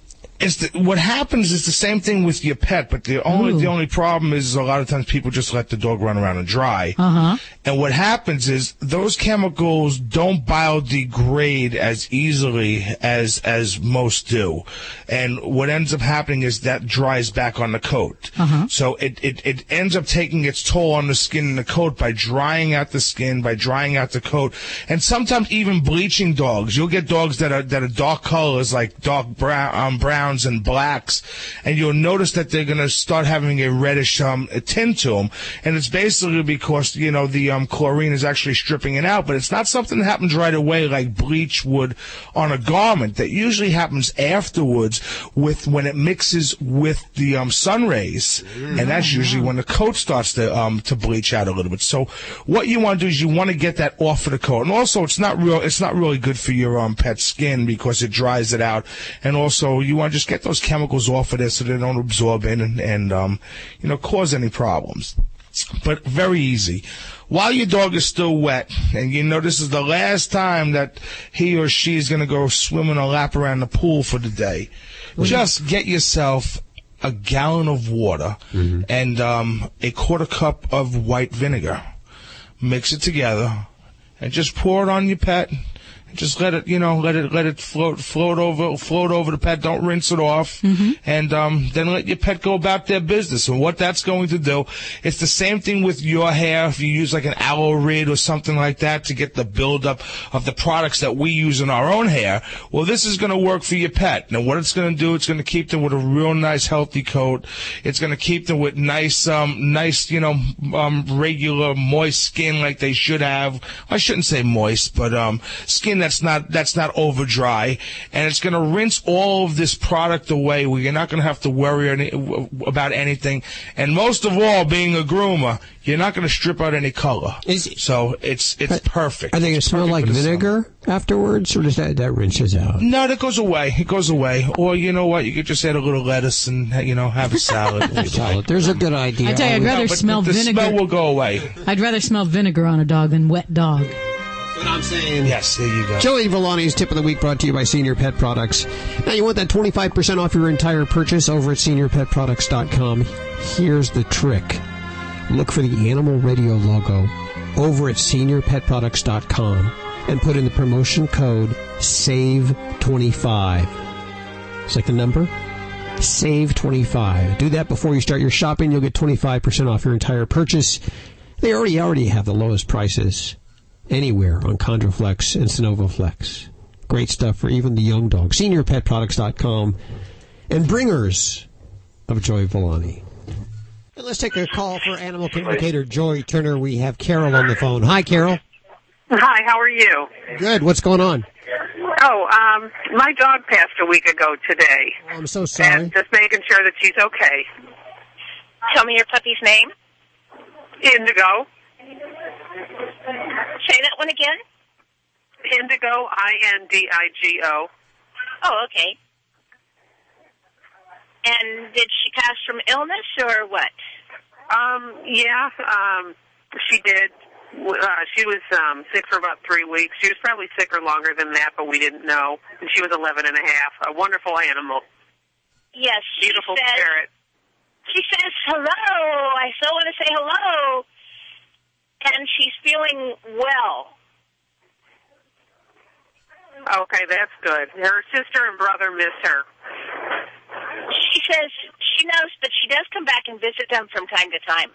what happens is the same thing with your pet, but the only problem is a lot of times people just let the dog run around and dry. And what happens is those chemicals don't biodegrade as easily as most do. And what ends up happening is that dries back on the coat. So it ends up taking its toll on the skin and the coat by drying out the skin, by drying out the coat. And sometimes even bleaching dogs. You'll get dogs that are dark colors, like dark brown browns and blacks, and you'll notice that they're going to start having a reddish tint to them, and it's basically because, the chlorine is actually stripping it out, but it's not something that happens right away like bleach would on a garment. That usually happens afterwards when it mixes with the sun rays, and that's usually when the coat starts to bleach out a little bit. So what you want to do is you want to get that off of the coat, and also it's not really good for your pet skin because it dries it out, and also you want to just get those chemicals off of there so they don't absorb in and cause any problems. But very easy. While your dog is still wet, and this is the last time that he or she is going to go swimming or lap around the pool for the day, just get yourself a gallon of water and a quarter cup of white vinegar. Mix it together and just pour it on your pet. Just let it float over the pet. Don't rinse it off, and then let your pet go about their business. And what that's going to do, it's the same thing with your hair. If you use like an aloe rid or something like that to get the buildup of the products that we use in our own hair, well, this is going to work for your pet. Now, what it's going to do, it's going to keep them with a real nice, healthy coat. It's going to keep them with nice, regular, moist skin like they should have. I shouldn't say moist, but skin that's not over dry, and it's going to rinse all of this product away where you're not going to have to worry about anything. And most of all, being a groomer, you're not going to strip out any color. So it's perfect. Are they going to smell like vinegar afterwards, or does that rinses out? No, that goes away. It goes away. Or you know what? You could just add a little lettuce and have a salad. There's a good idea. I tell you, I'd rather smell vinegar. The smell will go away. I'd rather smell vinegar on a dog than wet dog. What I'm saying. Yes, there you go. Joey Villani's Tip of the Week brought to you by Senior Pet Products. Now, you want that 25% off your entire purchase over at SeniorPetProducts.com. Here's the trick. Look for the Animal Radio logo over at SeniorPetProducts.com and put in the promotion code SAVE25. It's like the number? SAVE25. Do that before you start your shopping. You'll get 25% off your entire purchase. They already have the lowest prices anywhere on Chondroflex and Synovoflex. Great stuff for even the young dog. SeniorPetProducts.com and bringers of Joy Villani. And let's take a call for animal communicator Joy Turner. We have Carol on the phone. Hi, Carol. Hi, how are you? Good. What's going on? Oh, my dog passed a week ago today. Oh, I'm so sorry. And just making sure that she's okay. Tell me your puppy's name. Indigo. Say that one again. Indigo, Indigo. Oh, okay. And did she pass from illness or what? Yeah, she did. She was sick for about 3 weeks. She was probably sicker longer than that, but we didn't know. And she was 11 and a half. A wonderful animal. Yes, beautiful parrot. She says hello. I still want to say hello. And she's feeling well. Okay, that's good. Her sister and brother miss her. She says she knows that she does come back and visit them from time to time.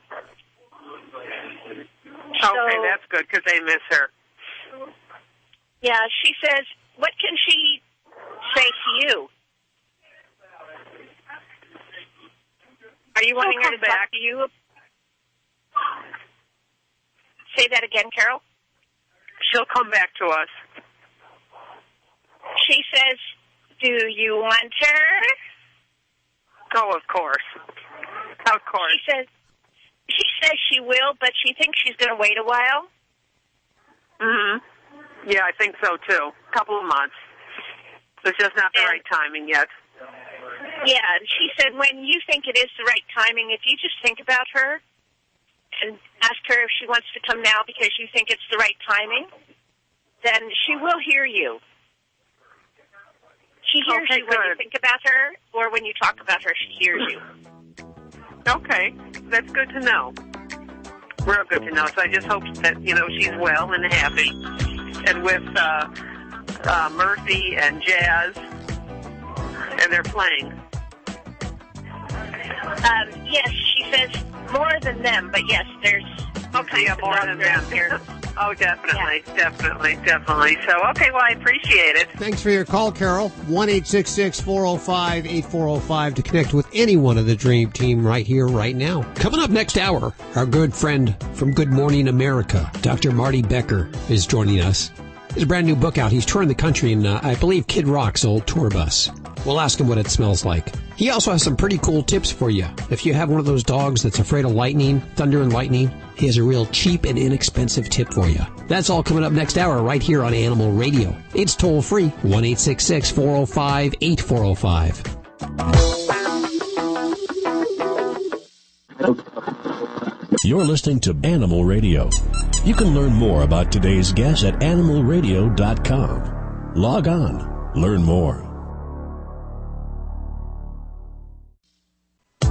Okay, that's good because they miss her. Yeah, she says, what can she say to you? Are you wanting her to talk to you? Say that again, Carol. She'll come back to us. She says, do you want her? Oh, of course. Of course. She says she will, but she thinks she's going to wait a while. Mm-hmm. Yeah, I think so, too. A couple of months. It's just not the right timing yet. Yeah, and she said when you think it is the right timing, if you just think about her and ask her if she wants to come now because you think it's the right timing, then she will hear you. She hears you when you think about her, or when you talk about her, she hears you. Okay, that's good to know. Real good to know. So I just hope that, she's well and happy. And with Murphy and Jazz, and they're playing. Yes, she says more than them, but yes, there's more than them here. Oh, definitely. So, okay, well, I appreciate it. Thanks for your call, Carol. 1-866-405-8405 to connect with any one of the Dream Team right here, right now. Coming up next hour, our good friend from Good Morning America, Dr. Marty Becker, is joining us. There's a brand new book out. He's touring the country in, I believe, Kid Rock's old tour bus. We'll ask him what it smells like. He also has some pretty cool tips for you. If you have one of those dogs that's afraid of lightning, thunder and lightning, he has a real cheap and inexpensive tip for you. That's all coming up next hour right here on Animal Radio. It's toll free, 1-866-405-8405. You're listening to Animal Radio. You can learn more about today's guest at animalradio.com. Log on. Learn more.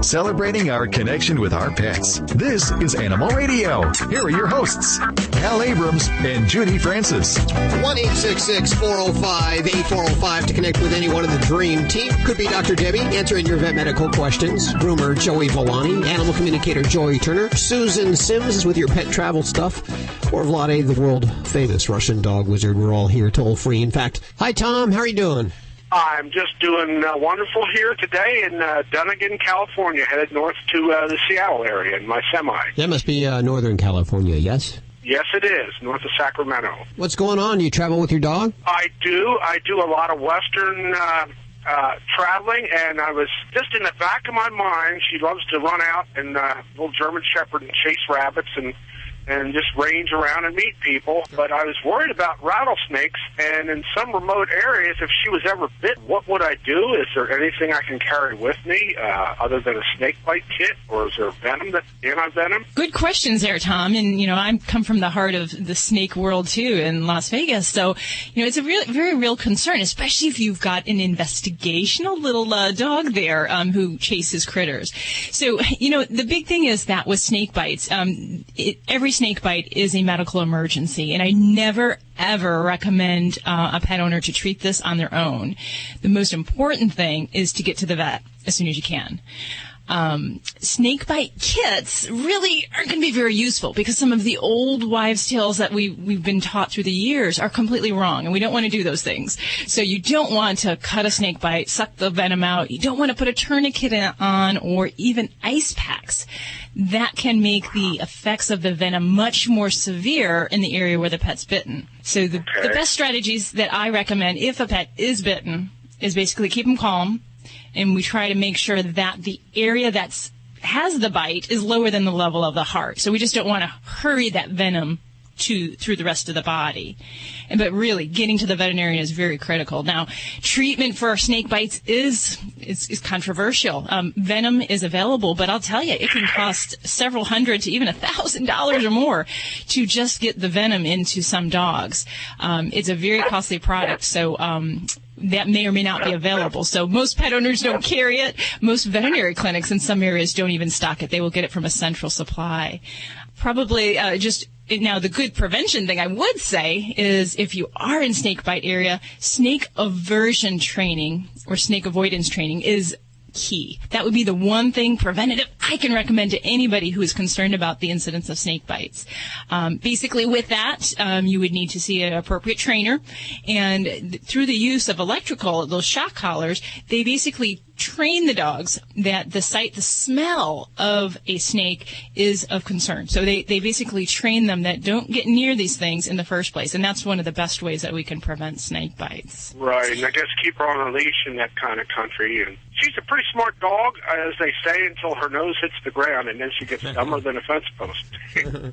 Celebrating our connection with our pets. This is Animal Radio. Here are your hosts, Hal Abrams and Judy Francis. 1-866-405-8405 to connect with anyone of the Dream Team. Could be Dr. Debbie answering your vet medical questions. Groomer Joey Villani. Animal communicator Joey Turner. Susan Sims with your pet travel stuff. Or Vlade, the world-famous Russian dog wizard. We're all here toll-free. In fact, hi, Tom. How are you doing? I'm just doing wonderful here today in Dunnigan, California, headed north to the Seattle area in my semi. That must be Northern California, yes? Yes, it is, north of Sacramento. What's going on? You travel with your dog? I do a lot of Western traveling, and I was just in the back of my mind, she loves to run out and little German Shepherd and chase rabbits and just range around and meet people. But I was worried about rattlesnakes, and in some remote areas, if she was ever bit, what would I do? Is there anything I can carry with me other than a snake bite kit, or is there venom, anti-venom? Good questions there, Tom. And, I come from the heart of the snake world, too, in Las Vegas. So, it's a very real concern, especially if you've got an investigational little dog there who chases critters. So, the big thing is that with snake bites, every snake bite is a medical emergency, and I never, ever recommend a pet owner to treat this on their own. The most important thing is to get to the vet as soon as you can. Snake bite kits really aren't going to be very useful because some of the old wives' tales that we've been taught through the years are completely wrong, and we don't want to do those things. So you don't want to cut a snake bite, suck the venom out. You don't want to put a tourniquet on or even ice packs. That can make the effects of the venom much more severe in the area where the pet's bitten. So the best strategies that I recommend if a pet is bitten is basically keep them calm, and we try to make sure that the area that has the bite is lower than the level of the heart. So we just don't want to hurry that venom through the rest of the body. But really, getting to the veterinarian is very critical. Now, treatment for snake bites is controversial. Venom is available, but I'll tell you, it can cost several hundred to even $1,000 or more to just get the venom into some dogs. It's a very costly product, so that may or may not be available. So most pet owners don't carry it. Most veterinary clinics in some areas don't even stock it. They will get it from a central supply. Probably now, the good prevention thing I would say is if you are in snake bite area, snake aversion training or snake avoidance training is key. That would be the one thing preventative I can recommend to anybody who is concerned about the incidence of snake bites. Basically, with that, you would need to see an appropriate trainer, and through the use of those shock collars, they basically train the dogs that the smell of a snake is of concern. So they basically train them that don't get near these things in the first place, and that's one of the best ways that we can prevent snake bites. Right, and I guess keep her on a leash in that kind of country. And she's a pretty smart dog, as they say, until her nose hits the ground, and then she gets dumber than a fence post.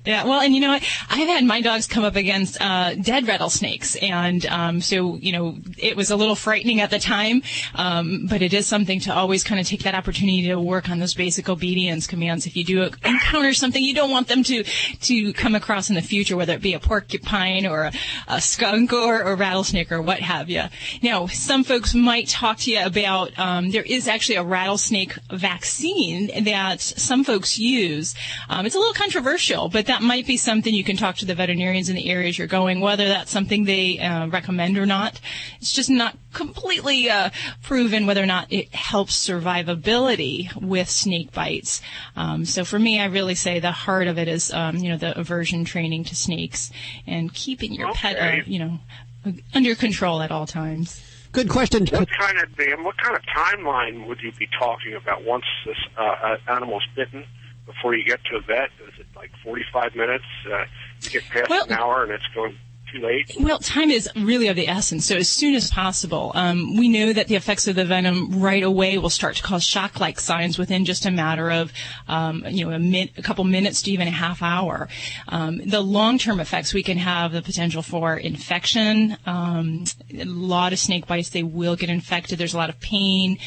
Yeah, well, and you know what? I've had my dogs come up against dead rattlesnakes, and so, it was a little frightening at the time, but it is something to always kind of take that opportunity to work on those basic obedience commands. If you do encounter something you don't want them to come across in the future, whether it be a porcupine or a skunk or a rattlesnake or what have you. Now, some folks might talk to you about there is is actually a rattlesnake vaccine that some folks use. It's a little controversial, but that might be something you can talk to the veterinarians in the areas you're going, whether that's something they recommend or not. It's just not completely proven whether or not it helps survivability with snake bites. So for me, I really say the heart of it is, the aversion training to snakes and keeping your pet, under control at all times. Good question. What kind of timeline would you be talking about once this animal's bitten before you get to a vet? Is it like 45 minutes? You get past an hour and it's going too late? Well, time is really of the essence, so as soon as possible. We know that the effects of the venom right away will start to cause shock-like signs within just a matter of, a couple minutes to even a half hour. The long-term effects, we can have the potential for infection. A lot of snake bites, they will get infected. There's a lot of pain,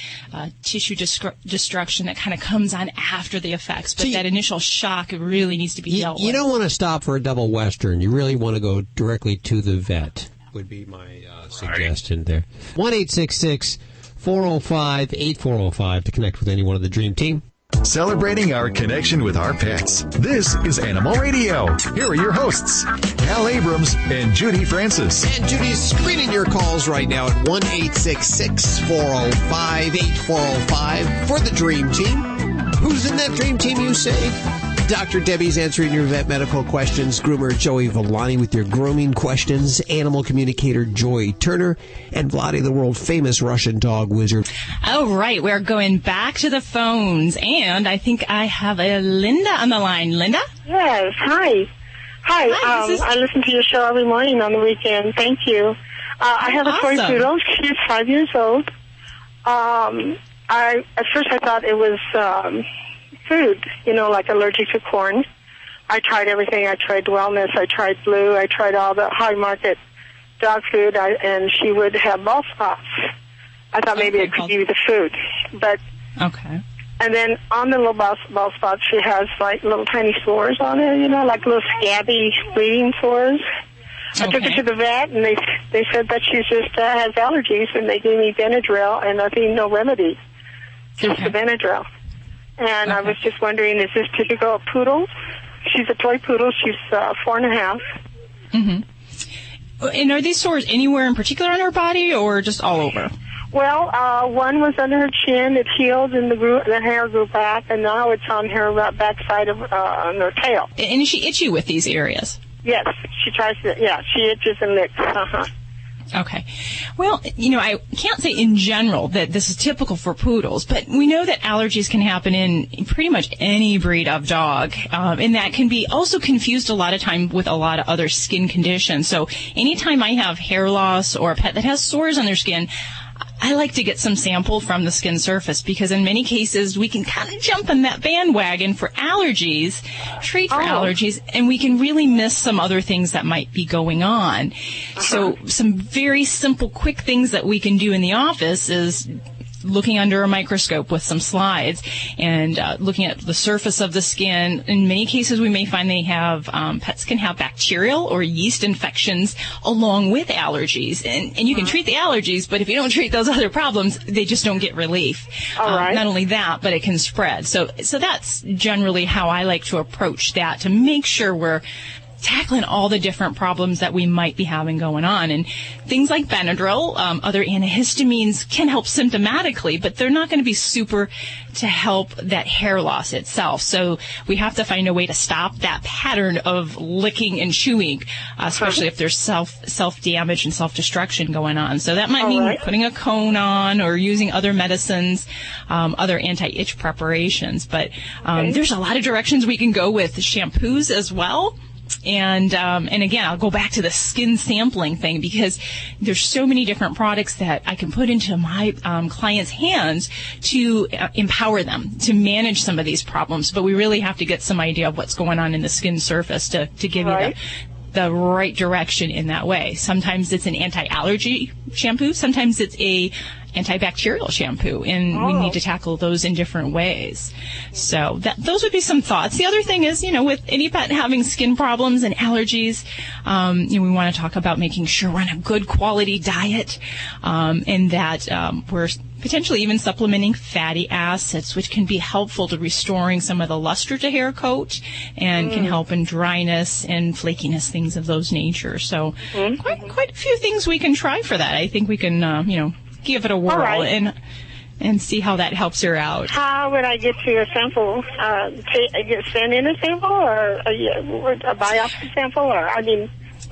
tissue destruction that kind of comes on after the effects. But that initial shock really needs to be dealt with. You don't want to stop for a double Western. You really want to go directly to the vet, would be my suggestion there. 1-866-405-8405 to connect with any one of the Dream Team. Celebrating our connection with our pets. This is Animal Radio. Here are your hosts, Hal Abrams and Judy Francis. And Judy's screening your calls right now at 1-866-405-8405 for the Dream Team. Who's in that Dream Team, you say? Dr. Debbie's answering your vet medical questions. Groomer Joey Villani with your grooming questions. Animal communicator Joy Turner. And Vladi, the world-famous Russian dog wizard. All right, we're going back to the phones. And I think I have a Linda on the line. Linda? Yes, hi. I listen to your show every morning on the weekend. Thank you. I have a toy poodle. She's 5 years old. At first I thought it was food, like allergic to corn. I tried everything. I tried Wellness. I tried Blue. I tried all the high market dog food, and she would have ball spots. I thought maybe it could be the food. Okay. And then on the little ball spots, she has like little tiny sores on it, like little scabby bleeding sores. I took her to the vet, and they said that she just has allergies, and they gave me Benadryl and no remedy, just the Benadryl. And I was just wondering, is this typical of poodles? She's a toy poodle. She's 4.5. Mm-hmm. And are these sores anywhere in particular on her body, or just all over? Well, one was under her chin. It healed, and the hair grew back, and now it's on her backside of on her tail. And is she itchy with these areas? Yes, she tries to. Yeah, she itches and licks. Okay. Well, I can't say in general that this is typical for poodles, but we know that allergies can happen in pretty much any breed of dog, and that can be also confused a lot of time with a lot of other skin conditions. So anytime I have hair loss or a pet that has sores on their skin, I like to get some sample from the skin surface, because in many cases we can kind of jump on that bandwagon for allergies, treat for allergies, and we can really miss some other things that might be going on. So some very simple, quick things that we can do in the office is looking under a microscope with some slides and looking at the surface of the skin. In many cases, we may find they have pets can have bacterial or yeast infections along with allergies, and you can treat the allergies, but if you don't treat those other problems, they just don't get relief. Not only that, but it can spread. So that's generally how I like to approach that, to make sure we're tackling all the different problems that we might be having going on. And things like Benadryl, other antihistamines can help symptomatically, but they're not going to be super to help that hair loss itself. So we have to find a way to stop that pattern of licking and chewing, especially if there's self-damage and self-destruction going on. So that might mean putting a cone on or using other medicines, other anti-itch preparations. But there's a lot of directions we can go with shampoos as well. And again, I'll go back to the skin sampling thing, because there's so many different products that I can put into my clients' hands to empower them to manage some of these problems. But we really have to get some idea of what's going on in the skin surface to give you the right direction in that way. Sometimes it's an anti-allergy shampoo. Sometimes it's a antibacterial shampoo, and we need to tackle those in different ways. So those would be some thoughts. The other thing is, with any pet having skin problems and allergies, we want to talk about making sure we're on a good quality diet, and that we're potentially even supplementing fatty acids, which can be helpful to restoring some of the luster to hair coat and can help in dryness and flakiness, things of those nature. So quite a few things we can try for that. I think we can, give it a whirl and see how that helps her out. How would I get to your sample? Send in a sample or a biopsy sample, or a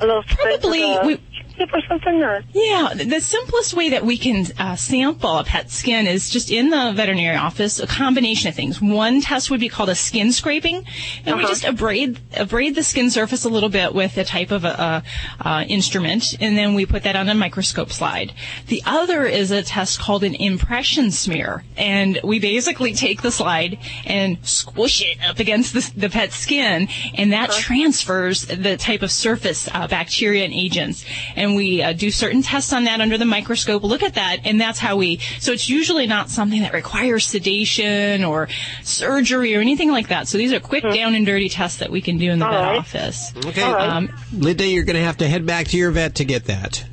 little probably or something? Or? Yeah, the simplest way that we can sample a pet's skin is just in the veterinary office, a combination of things. One test would be called a skin scraping, and we just abrade the skin surface a little bit with a type of instrument, and then we put that on a microscope slide. The other is a test called an impression smear, and we basically take the slide and squish it up against the pet's skin, and that transfers the type of surface bacteria and agents. And we do certain tests on that under the microscope, look at that, and that's how so it's usually not something that requires sedation or surgery or anything like that. So these are quick down and dirty tests that we can do in the vet office. Okay. Linda, you're going to have to head back to your vet to get that.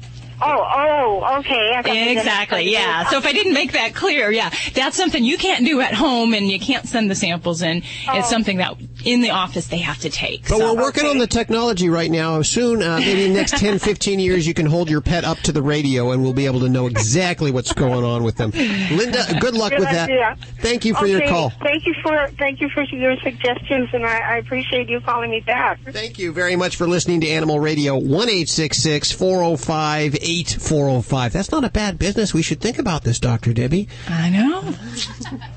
Okay. Exactly, yeah. So if I didn't make that clear, that's something you can't do at home, and you can't send the samples in. It's something that in the office they have to take. But we're working on the technology right now. Soon, maybe in the next 10, 15 years, you can hold your pet up to the radio, and we'll be able to know exactly what's going on with them. Linda, good luck with that. Idea. Thank you for your call. Thank you for your suggestions, and I appreciate you calling me back. Thank you very much for listening to Animal Radio. 1-866-405-8405. That's not a bad business. We should think about this, Dr. Debbie. I know.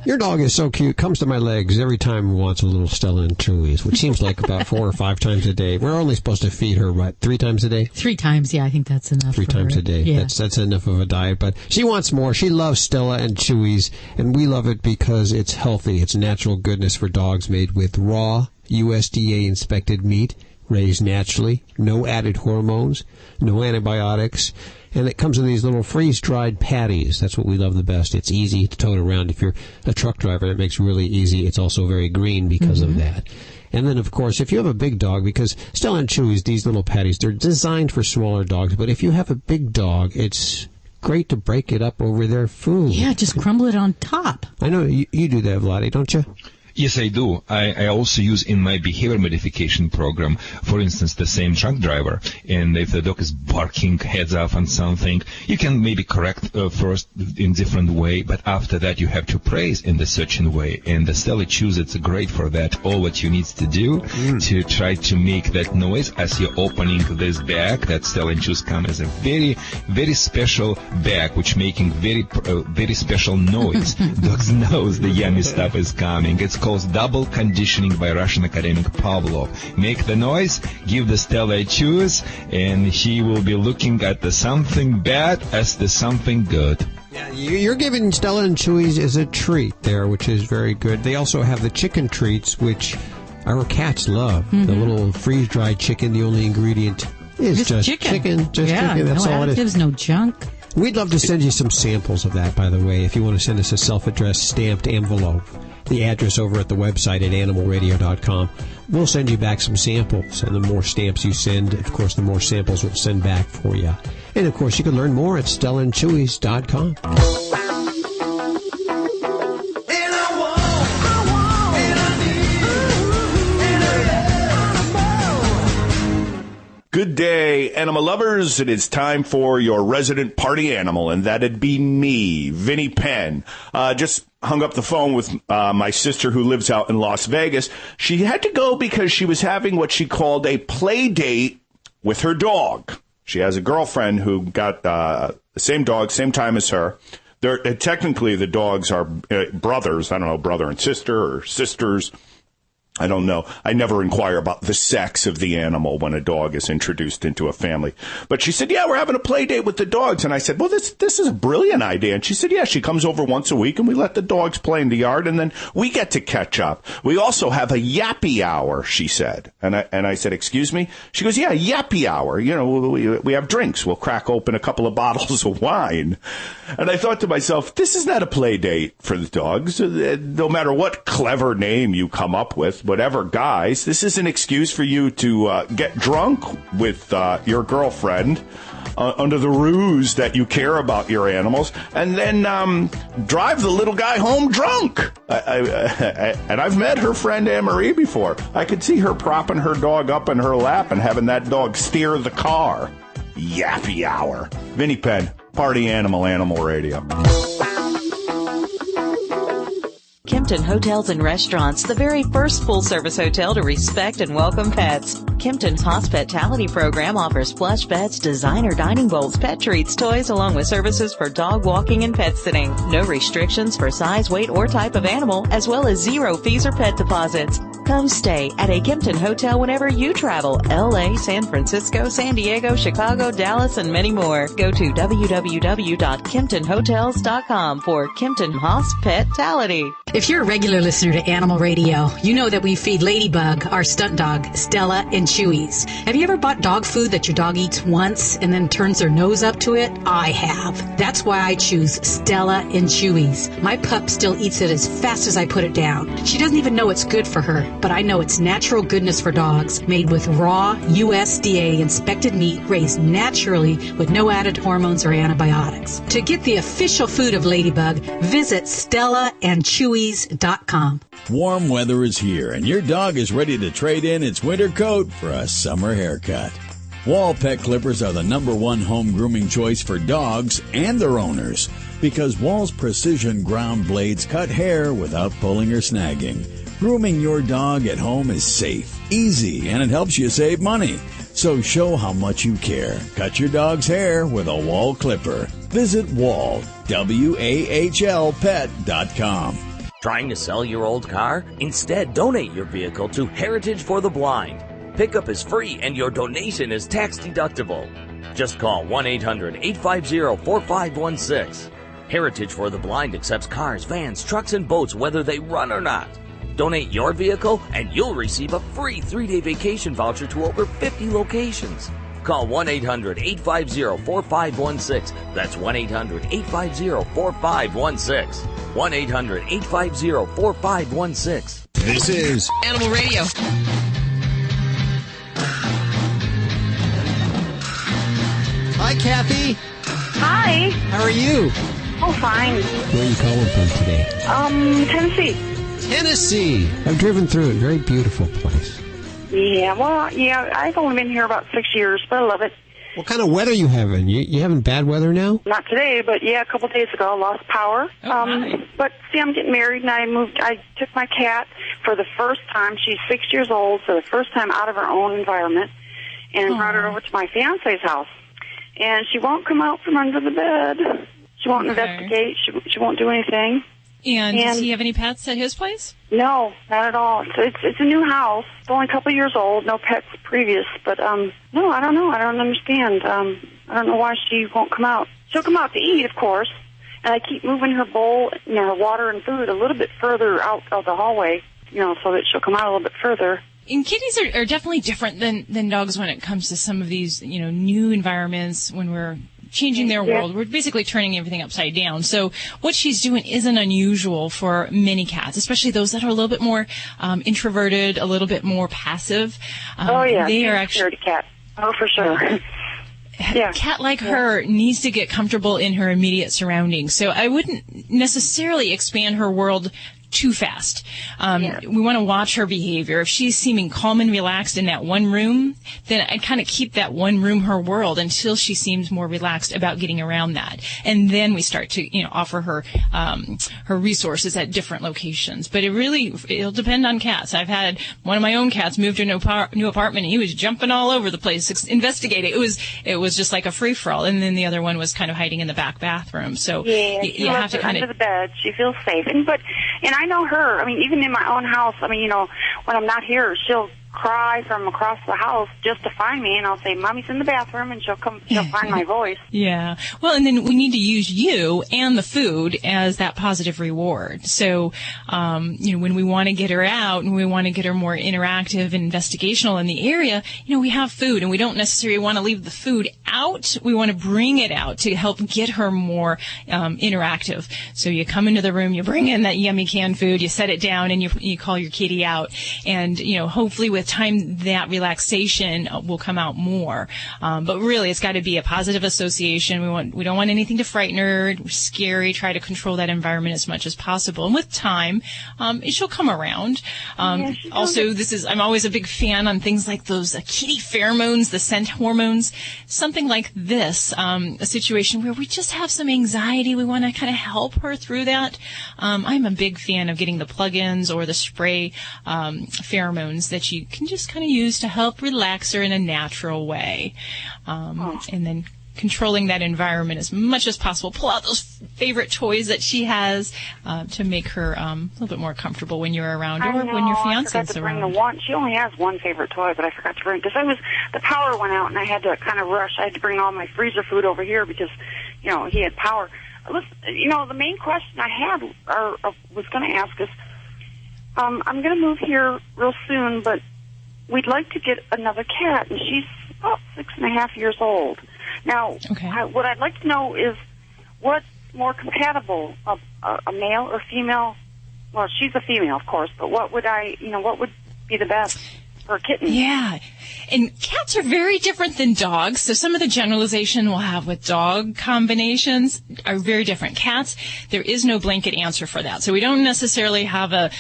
Your dog is so cute. Comes to my legs every time he wants a little Stella and Chewy's, which seems like about 4 or 5 times a day. We're only supposed to feed her, 3 times a day? 3 times, I think that's enough. 3 times a day. Yeah. That's enough of a diet. But she wants more. She loves Stella and Chewy's, and we love it because it's healthy. It's natural goodness for dogs made with raw, USDA-inspected meat, raised naturally, no added hormones, no antibiotics, and it comes in these little freeze-dried patties. That's what we love the best. It's easy to tote around. If you're a truck driver, it makes it really easy. It's also very green because of that. And then, of course, if you have a big dog, because Stella and Chewy's, these little patties, they're designed for smaller dogs, but if you have a big dog, it's great to break it up over their food. Yeah, just crumble it on top. I know you do that, Vlade, don't you? Yes, I do. I also use in my behavior modification program, for instance, the same truck driver. And if the dog is barking heads off on something, you can maybe correct first in different way, but after that you have to praise in the certain way. And the Stella Chews, it's great for that. All what you need to do to try to make that noise as you're opening this bag. That Stella Chews come as a very, very special bag, which making very special noise. Dogs knows the yummy stuff is coming. It's called double conditioning by Russian academic Pavlov. Make the noise, give the Stella Chews, and he will be looking at the something bad as the something good. Yeah, you're giving Stella and Chewy's as a treat there, which is very good. They also have the chicken treats, which our cats love. The little freeze-dried chicken, the only ingredient is just chicken. Just chicken, that's all it is. No junk. We'd love to send you some samples of that, by the way, if you want to send us a self-addressed stamped envelope. The address over at the website at animalradio.com. We'll send you back some samples, and the more stamps you send, of course, the more samples we'll send back for you. And, of course, you can learn more at StellaandChewy's.com. Good day, animal lovers. It is time for your resident party animal, and that'd be me, Vinnie Penn. Just hung up the phone with my sister who lives out in Las Vegas. She had to go because she was having what she called a play date with her dog. She has a girlfriend who got the same dog, same time as her. Technically, the dogs are brothers. I don't know, brother and sister or sisters. I don't know. I never inquire about the sex of the animal when a dog is introduced into a family. But she said, yeah, we're having a play date with the dogs. And I said, well, this is a brilliant idea. And she said, yeah, she comes over once a week and we let the dogs play in the yard and then we get to catch up. We also have a yappy hour, she said. And I said, excuse me? She goes, yeah, yappy hour. You know, we have drinks. We'll crack open a couple of bottles of wine. And I thought to myself, this is not a play date for the dogs. No matter what clever name you come up with, whatever, guys, this is an excuse for you to get drunk with your girlfriend under the ruse that you care about your animals, and then drive the little guy home drunk. And I've met her friend Anne-Marie before. I could see her propping her dog up in her lap and having that dog steer the car. Yappy hour. Vinnie Penn, Party Animal, Animal Radio. Kimpton Hotels and Restaurants, the very first full-service hotel to respect and welcome pets. Kimpton's hospitality program offers plush beds, designer dining bowls, pet treats, toys, along with services for dog walking and pet sitting. No restrictions for size, weight, or type of animal, as well as 0 fees or pet deposits. Come stay at a Kimpton hotel whenever you travel. L.A., San Francisco, San Diego, Chicago, Dallas, and many more. Go to www.kimptonhotels.com for Kimpton Hospitality. If you're a regular listener to Animal Radio, you know that we feed Ladybug, our stunt dog, Stella, and Chewies. Have you ever bought dog food that your dog eats once and then turns their nose up to it? I have. That's why I choose Stella and Chewies. My pup still eats it as fast as I put it down. She doesn't even know it's good for her, but I know it's natural goodness for dogs, made with raw, USDA inspected meat raised naturally with no added hormones or antibiotics. To get the official food of Ladybug, visit StellaandChewies.com. Warm weather is here, and your dog is ready to trade in its winter coat for a summer haircut. Wall Pet Clippers are the #1 home grooming choice for dogs and their owners because Wall's precision ground blades cut hair without pulling or snagging. Grooming your dog at home is safe, easy, and it helps you save money. So show how much you care. Cut your dog's hair with a Wall Clipper. Visit Wall, WAHLpet.com. Trying to sell your old car? Instead, donate your vehicle to Heritage for the Blind. Pickup is free and your donation is tax deductible. Just call 1-800-850-4516. Heritage for the Blind accepts cars, vans, trucks, and boats whether they run or not. Donate your vehicle and you'll receive a free 3-day vacation voucher to over 50 locations. Call 1-800-850-4516. That's 1-800-850-4516. 1-800-850-4516. This is Animal Radio. Hi, Kathy. Hi. How are you? Oh, fine. Where are you calling from today? Tennessee. Tennessee. I've driven through it. Very beautiful place. Yeah, well, yeah, I've only been here about 6 years, but I love it. What kind of weather you having? You having bad weather now? Not today, but yeah, a couple of days ago, I lost power. But see, I'm getting married, and I took my cat for the first time. She's 6 years old, so the first time out of her own environment, and brought her over to my fiance's house. And she won't come out from under the bed. She won't investigate. She won't do anything. And does he have any pets at his place? No, not at all. It's a new house. It's only a couple years old. No pets previous. But, no, I don't know. I don't understand. I don't know why she won't come out. She'll come out to eat, of course. And I keep moving her bowl, her water and food a little bit further out of the hallway, so that she'll come out a little bit further. And kitties are definitely different than dogs when it comes to some of these, new environments when we're changing their world. We're basically turning everything upside down. So what she's doing isn't unusual for many cats, especially those that are a little bit more introverted, a little bit more passive. They are actually cat. Oh, for sure. A cat like her needs to get comfortable in her immediate surroundings. So I wouldn't necessarily expand her world too fast. We want to watch her behavior. If she's seeming calm and relaxed in that one room, then I'd kind of keep that one room her world until she seems more relaxed about getting around that. And then we start to, offer her, her resources at different locations. But it'll depend on cats. I've had one of my own cats move to a new apartment and he was jumping all over the place, investigating. It was just like a free-for-all. And then the other one was kind of hiding in the back bathroom. So you have to kind of under the bed. She feels safe. And I know her. I mean, even in my own house, when I'm not here, she'll cry from across the house just to find me, and I'll say, Mommy's in the bathroom, and she'll find my voice. Yeah. Well, and then we need to use you and the food as that positive reward. So, when we want to get her out and we want to get her more interactive and investigational in the area, we have food, and we don't necessarily want to leave the food out. We want to bring it out to help get her more interactive. So you come into the room, you bring in that yummy canned food, you set it down, and you call your kitty out. And, hopefully with time, that relaxation will come out more. But really, it's got to be a positive association. We don't want anything to frighten her, scary, try to control that environment as much as possible. And with time, she'll come around. Also, I'm always a big fan on things like those kitty pheromones, the scent hormones, something like this, a situation where we just have some anxiety. We want to kind of help her through that. I'm a big fan of getting the plug-ins or the spray pheromones that you can just kind of use to help relax her in a natural way. And then controlling that environment as much as possible. Pull out those favorite toys that she has to make her a little bit more comfortable when you're around or when your fiancé's around. She only has one favorite toy, but I forgot to bring, because the power went out and I had to kind of rush. I had to bring all my freezer food over here because, he had power. Listen, the main question I had was going to ask is, I'm going to move here real soon, but we'd like to get another cat, and she's about 6.5 years old. Now, what I'd like to know is what's more compatible, a male or female? Well, she's a female, of course, but what would be the best for a kitten? Yeah. And cats are very different than dogs, so some of the generalization we'll have with dog combinations are very different. Cats, there is no blanket answer for that. So we don't necessarily have a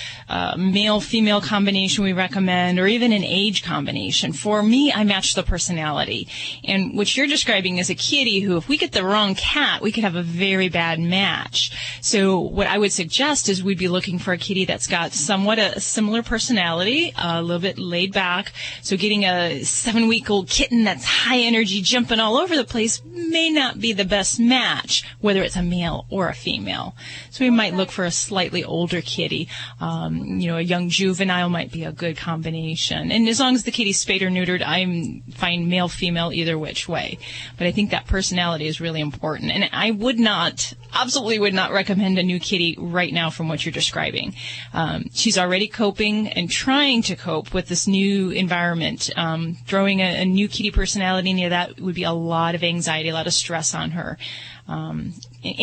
male-female combination we recommend, or even an age combination. For me, I match the personality. And what you're describing is a kitty who, if we get the wrong cat, we could have a very bad match. So what I would suggest is we'd be looking for a kitty that's got somewhat a similar personality, a little bit laid back. So getting a 7-week-old kitten that's high energy, jumping all over the place, may not be the best match, whether it's a male or a female. So we might look for a slightly older kitty. A young juvenile might be a good combination. And as long as the kitty's spayed or neutered, I'm fine male, female, either which way. But I think that personality is really important. And I absolutely would not recommend a new kitty right now from what you're describing. She's already coping and trying to cope with this new environment. Throwing a new kitty personality into that would be a lot of anxiety, a lot of stress on her. And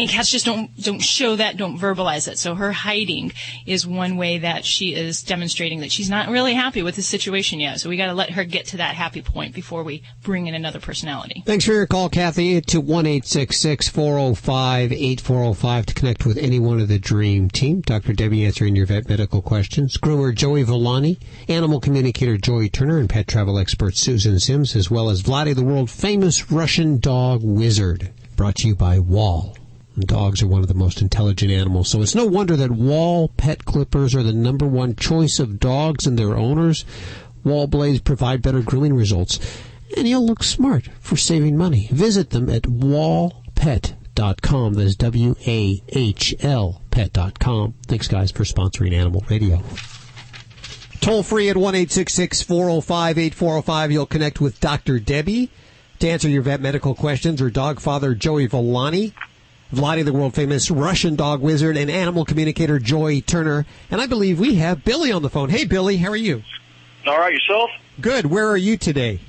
cats just don't show that, don't verbalize it. So her hiding is one way that she is demonstrating that she's not really happy with the situation yet. So we got to let her get to that happy point before we bring in another personality. Thanks for your call, Kathy, to 1-866-405-8405 to connect with any one of the Dream Team. Dr. Debbie answering your vet medical questions. Groomer Joey Villani, animal communicator Joey Turner, and pet travel expert Susan Sims, as well as Vladi, the world-famous Russian dog wizard. Brought to you by Wall. Dogs are one of the most intelligent animals, so it's no wonder that Wall pet clippers are the #1 choice of dogs and their owners. Wall blades provide better grooming results, and you'll look smart for saving money. Visit them at wallpet.com. That's WAHL pet.com. Thanks, guys, for sponsoring Animal Radio. Toll free at 1-866-405-8405. You'll connect with Dr. Debbie to answer your vet medical questions, or dog father Joey Villani, Vladi, the world-famous Russian dog wizard, and animal communicator Joey Turner. And I believe we have Billy on the phone. Hey, Billy, how are you? All right, yourself? Good. Where are you today?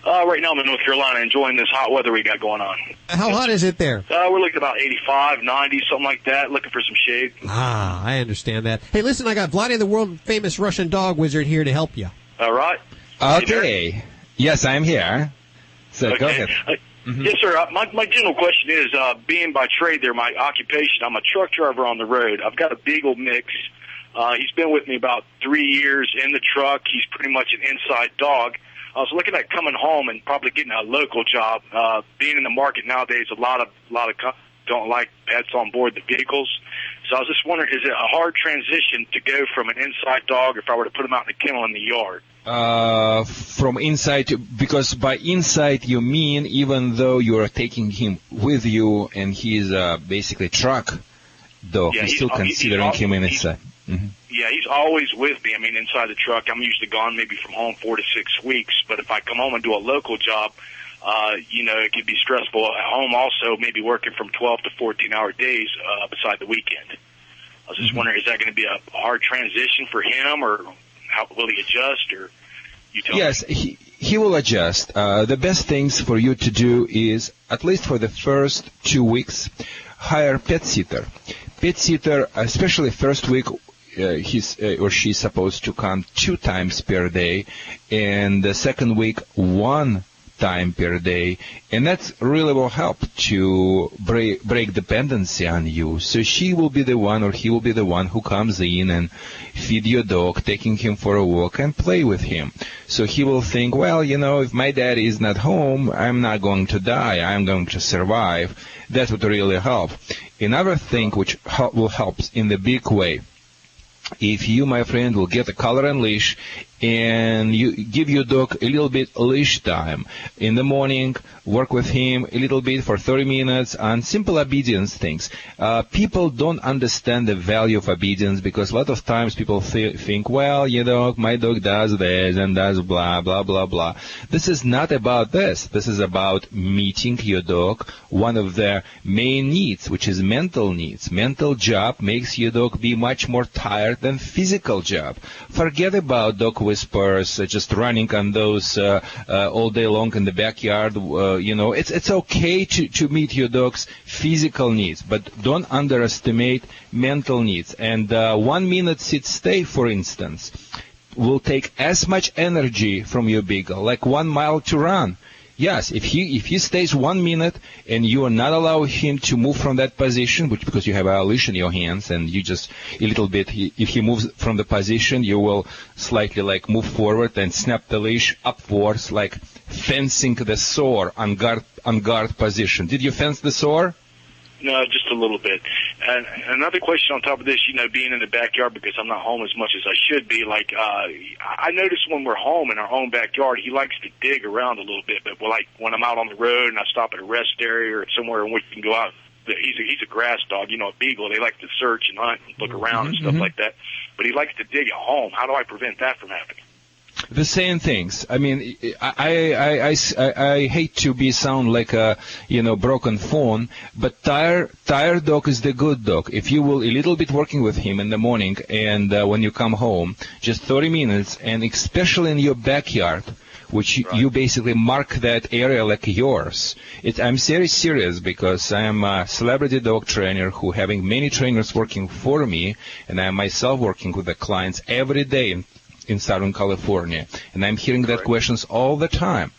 Right now I'm in North Carolina enjoying this hot weather we got going on. How hot is it there? We're looking at about 85, 90, something like that, looking for some shade. I understand that. Hey, listen, I got Vladi, the world-famous Russian dog wizard, here to help you. All right. Okay. Yes, I'm here. So okay. Go ahead. Yes, sir. My general question is, being by trade there, my occupation, I'm a truck driver on the road. I've got a Beagle mix. He's been with me about 3 years in the truck. He's pretty much an inside dog. I was looking at coming home and probably getting a local job. Being in the market nowadays, a lot of don't like pets on board the vehicles. So I was just wondering, is it a hard transition to go from an inside dog if I were to put him out in the kennel in the yard? From inside, because by inside you mean even though you are taking him with you and he is basically truck dog, you're still considering him inside. Mm-hmm. Yeah, he's always with me. I mean, inside the truck. I'm usually gone maybe from home 4 to 6 weeks. But if I come home and do a local job, it could be stressful at home also, maybe working from 12 to 14-hour days beside the weekend. I was just wondering, is that going to be a hard transition for him, or how will he adjust, or you tell Yes, me? He will adjust. The best things for you to do is, at least for the first 2 weeks, hire pet sitter. Pet sitter, especially first week, he's or she's supposed to come 2 times per day, and the second week 1 time per day, and that really will help to break dependency on you. So she will be the one, or he will be the one, who comes in and feed your dog, taking him for a walk and play with him. So he will think, well, if my daddy is not home, I'm not going to die, I'm going to survive. That would really help. Another thing which will help in the big way, if you, my friend, will get a collar and leash, and you give your dog a little bit leash time in the morning, work with him a little bit for 30 minutes on simple obedience things. People don't understand the value of obedience, because a lot of times people think, well, my dog does this and does blah, blah, blah, blah. This is not about this. This is about meeting your dog one of their main needs, which is mental needs. Mental job makes your dog be much more tired than physical job. Forget about dog whispers, just running on those all day long in the backyard. It's okay to meet your dog's physical needs, but don't underestimate mental needs. And 1 minute sit-stay, for instance, will take as much energy from your beagle, like 1 mile to run. Yes, if he stays 1 minute and you are not allowing him to move from that position, because you have a leash in your hands, and you just a little bit, if he moves from the position, you will slightly move forward and snap the leash upwards, like fencing the sore on guard position. Did you fence the sore? No, just a little bit. And another question on top of this, being in the backyard, because I'm not home as much as I should be, I notice when we're home in our own backyard, he likes to dig around a little bit. But when I'm out on the road and I stop at a rest area or somewhere in which we can go out, he's a grass dog, a beagle. They like to search and hunt and look around and stuff like that. But he likes to dig at home. How do I prevent that from happening? The same things. I mean, I hate to sound like a broken phone, but tired dog is the good dog. If you will a little bit working with him in the morning, and when you come home, just 30 minutes, and especially in your backyard, which you basically mark that area like yours. I'm very serious, because I am a celebrity dog trainer who having many trainers working for me, and I am myself working with the clients every day in Southern California, and I'm hearing that questions all the time.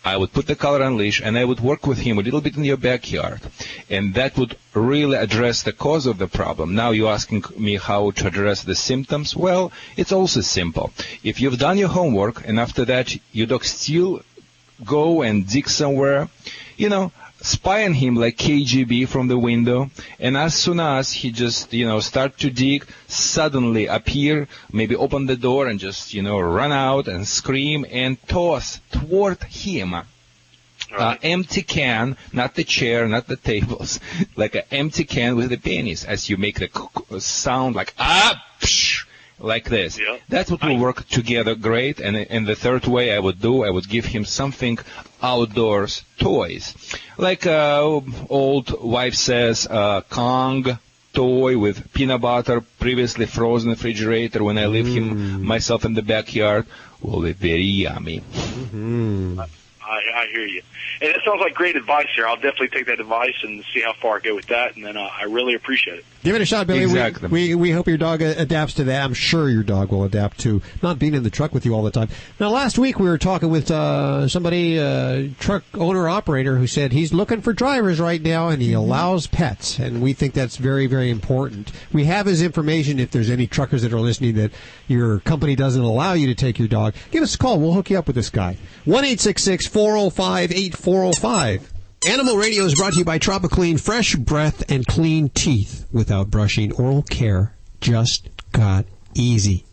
I would put the collar on leash, and I would work with him a little bit in your backyard, and that would really address the cause of the problem. Now you're asking me how to address the symptoms. Well, it's also simple. If you've done your homework, and after that your dog still go and dig somewhere, spy on him like KGB from the window, and as soon as he just, start to dig, suddenly appear, maybe open the door and just, run out and scream and toss toward him. Empty can, not the chair, not the tables, like an empty can with the pennies, as you make the sound like, psh, like this. Yeah. That would work together great. And the third way I would give him something outdoors, toys. Like old wife says, Kong toy with peanut butter, previously frozen refrigerator. When I leave him myself in the backyard, will be very yummy. Mm-hmm. I hear you. And it sounds like great advice here. I'll definitely take that advice and see how far I go with that, and then I really appreciate it. Give it a shot, Billy. Exactly. We hope your dog adapts to that. I'm sure your dog will adapt to not being in the truck with you all the time. Now, last week we were talking with somebody, truck owner-operator, who said he's looking for drivers right now, and he allows pets, and we think that's very, very important. We have his information if there's any truckers that are listening that your company doesn't allow you to take your dog. Give us a call. We'll hook you up with this guy. 1-866-405-8405. Animal Radio is brought to you by Tropiclean Fresh Breath and Clean Teeth. Without brushing, oral care just got easy.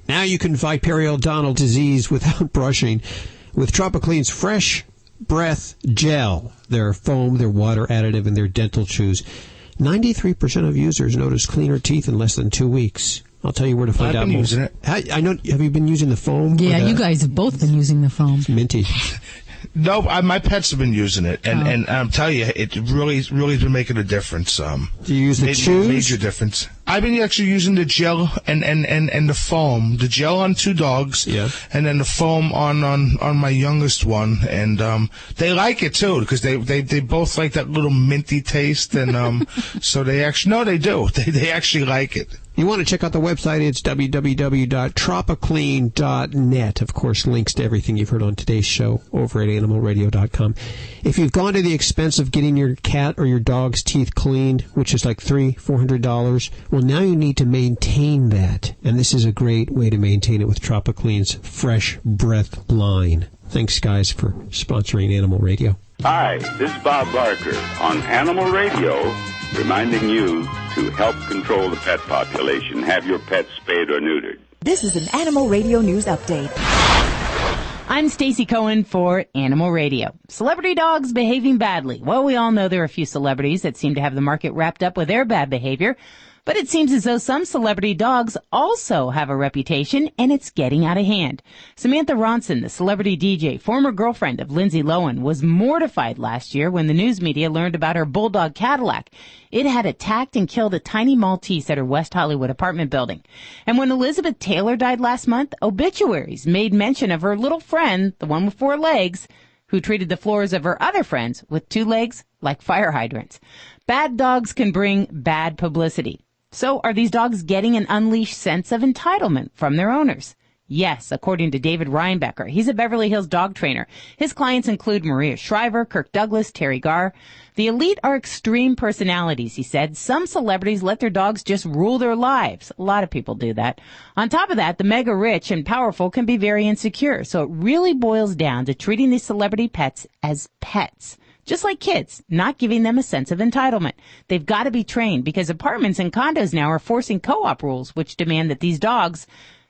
Now you can fight periodontal disease without brushing with Tropiclean's Fresh Breath Gel. Their foam, their water additive, and their dental chews. 93% of users notice cleaner teeth in less than 2 weeks. I'll tell you where to find out. I've been using it. I know. Have you been using the foam? Yeah, you guys have both been using the foam. Minty. No, my pets have been using it, and I'm telling you, it really has been making a difference. Do you use the chews? Major difference. I've been actually using the gel and the foam. The gel on 2 dogs, and then the foam on my youngest one, and they like it too because they both like that little minty taste, and so they actually they do. They actually like it. You want to check out the website, it's www.tropiclean.net. Of course, links to everything you've heard on today's show over at animalradio.com. If you've gone to the expense of getting your cat or your dog's teeth cleaned, which is like $300-400, well, now you need to maintain that. And this is a great way to maintain it with Tropiclean's Fresh Breath line. Thanks, guys, for sponsoring Animal Radio. Hi, this is Bob Barker on Animal Radio, reminding you to help control the pet population. Have your pets spayed or neutered. This is an Animal Radio News Update. I'm Stacey Cohen for Animal Radio. Celebrity dogs behaving badly. Well, we all know there are a few celebrities that seem to have the market wrapped up with their bad behavior. But it seems as though some celebrity dogs also have a reputation, and it's getting out of hand. Samantha Ronson, the celebrity DJ, former girlfriend of Lindsay Lohan, was mortified last year when the news media learned about her bulldog Cadillac. It had attacked and killed a tiny Maltese at her West Hollywood apartment building. And when Elizabeth Taylor died last month, obituaries made mention of her little friend, the one with 4 legs, who treated the floors of her other friends with 2 legs like fire hydrants. Bad dogs can bring bad publicity. So are these dogs getting an unleashed sense of entitlement from their owners? Yes, according to David Reinbecker. He's a Beverly Hills dog trainer. His clients include Maria Shriver, Kirk Douglas, Terry Garr. The elite are extreme personalities, he said. Some celebrities let their dogs just rule their lives. A lot of people do that. On top of that, the mega rich and powerful can be very insecure. So it really boils down to treating these celebrity pets as pets. Just like kids, not giving them a sense of entitlement. They've got to be trained because apartments and condos now are forcing co-op rules which demand that these dogs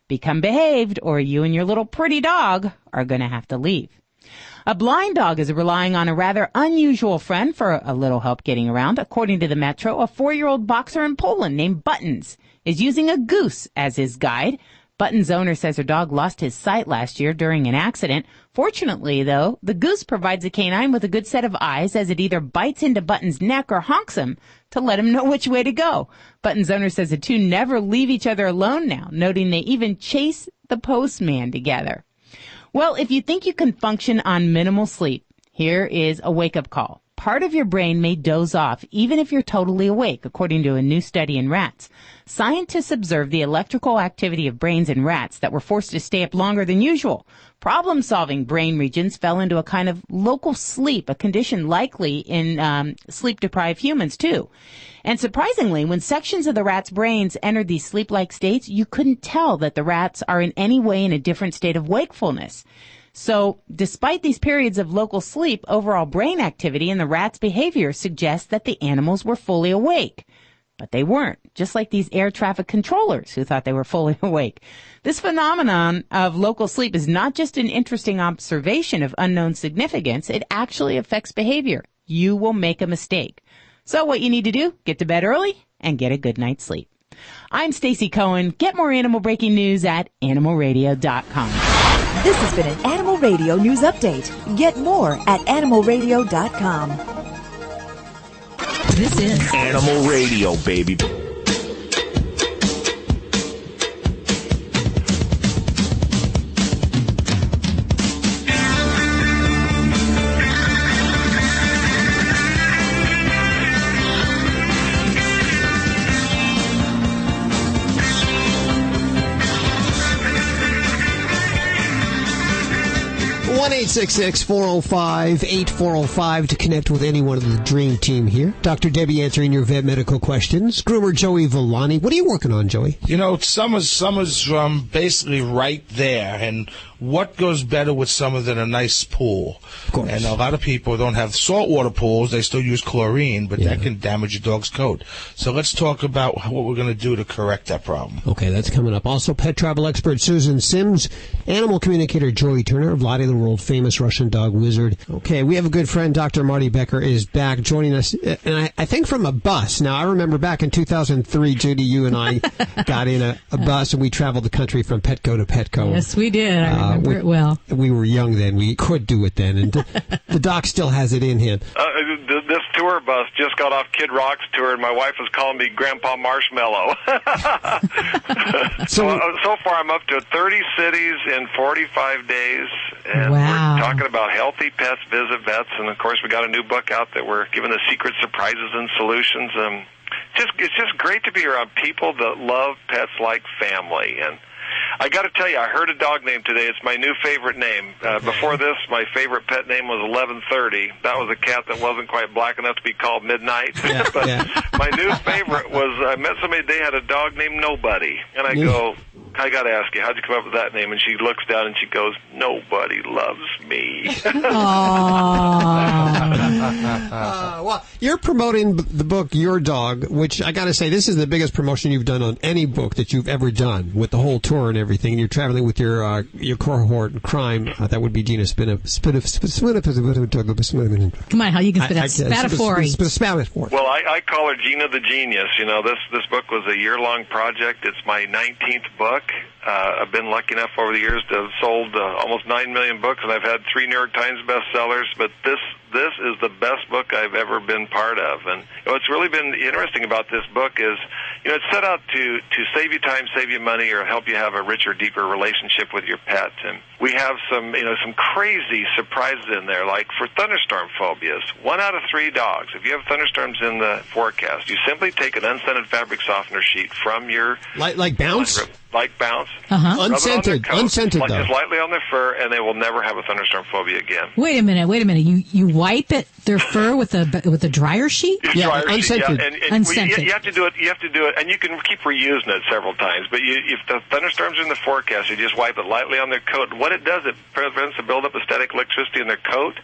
become behaved or you and your little pretty dog are going to have to leave. A blind dog is relying on a rather unusual friend for a little help getting around. According to the Metro, a 4-year-old boxer in Poland named Buttons is using a goose as his guide. Button's owner says her dog lost his sight last year during an accident. Fortunately, though, the goose provides the canine with a good set of eyes as it either bites into Button's neck or honks him to let him know which way to go. Button's owner says the two never leave each other alone now, noting they even chase the postman together. Well, if you think you can function on minimal sleep, here is a wake-up call. Part of your brain may doze off even if you're totally awake, according to a new study in rats. Scientists observed the electrical activity of brains in rats that were forced to stay up longer than usual. Problem-solving brain regions fell into a kind of local sleep, a condition likely in sleep-deprived humans, too. And surprisingly, when sections of the rats' brains entered these sleep-like states, you couldn't tell that the rats are in any way in a different state of wakefulness. So, despite these periods of local sleep, overall brain activity and the rat's behavior suggests that the animals were fully awake. But they weren't, just like these air traffic controllers who thought they were fully awake. This phenomenon of local sleep is not just an interesting observation of unknown significance, it actually affects behavior. You will make a mistake. So what you need to do, get to bed early and get a good night's sleep. I'm Stacey Cohen. Get more animal breaking news at animalradio.com. This has been an Animal Radio News Update. Get more at animalradio.com. This is Animal Radio, baby. 1-866-405-8405 to connect with anyone of the Dream Team here. Dr. Debbie answering your vet medical questions. Groomer Joey Villani. What are you working on, Joey? You know, summer's basically right there, and what goes better with summer than a nice pool? Of course. And a lot of people don't have saltwater pools. They still use chlorine, but that can damage your dog's coat. So let's talk about what we're going to do to correct that problem. Okay, that's coming up. Also, pet travel expert Susan Sims, animal communicator Joey Turner of Lottie the World world-famous Russian dog wizard. Okay, we have a good friend, Dr. Marty Becker, is back joining us, and I think from a bus. Now, I remember back in 2003, Judy, you and I got in a bus, and we traveled the country from Petco to Petco. Yes, we did. I remember it well. We were young then. We could do it then, and the doc still has it in him. This tour bus just got off Kid Rock's tour, and my wife was calling me Grandpa Marshmallow. So far, I'm up to 30 cities in 45 days, and we're talking about healthy pets, visit vets, and of course, we got a new book out that we're giving the secret surprises and solutions. It's just great to be around people that love pets like family. And I got to tell you, I heard a dog name today. It's my new favorite name. Before this, my favorite pet name was 1130. That was a cat that wasn't quite black enough to be called Midnight. My new favorite was, I met somebody today had a dog named Nobody. And I go, I got to ask you, how'd you come up with that name? And she looks down and she goes, nobody loves me. Well, you're promoting the book, Your Dog, which I got to say, this is the biggest promotion you've done on any book that you've ever done, with the whole tour and everything. And you're traveling with your cohort in crime. That would be Gina Spinafore. Come on, how you can spit out Spatafore. Well, I call her Gina the Genius. You know, this book was a year-long project. It's my 19th book. I've been lucky enough over the years to have sold almost 9 million books, and I've had 3 New York Times bestsellers. But this is the best book I've ever been part of. And what's really been interesting about this book is, it's set out to save you time, save you money, or help you have a richer, deeper relationship with your pet. And we have some crazy surprises in there, like for thunderstorm phobias. 1 out of 3 dogs, if you have thunderstorms in the forecast, you simply take an unscented fabric softener sheet from your... Like Bounce? Like Bounce. Unscented though. Just lightly on their fur, and they will never have a thunderstorm phobia again. Wait a minute. You wipe their fur with a dryer sheet? Yeah, unscented. Unscented. You have to do it. And you can keep reusing it several times. But if the thunderstorms are in the forecast, you just wipe it lightly on their coat. What it does, it prevents the buildup of static electricity in their coat.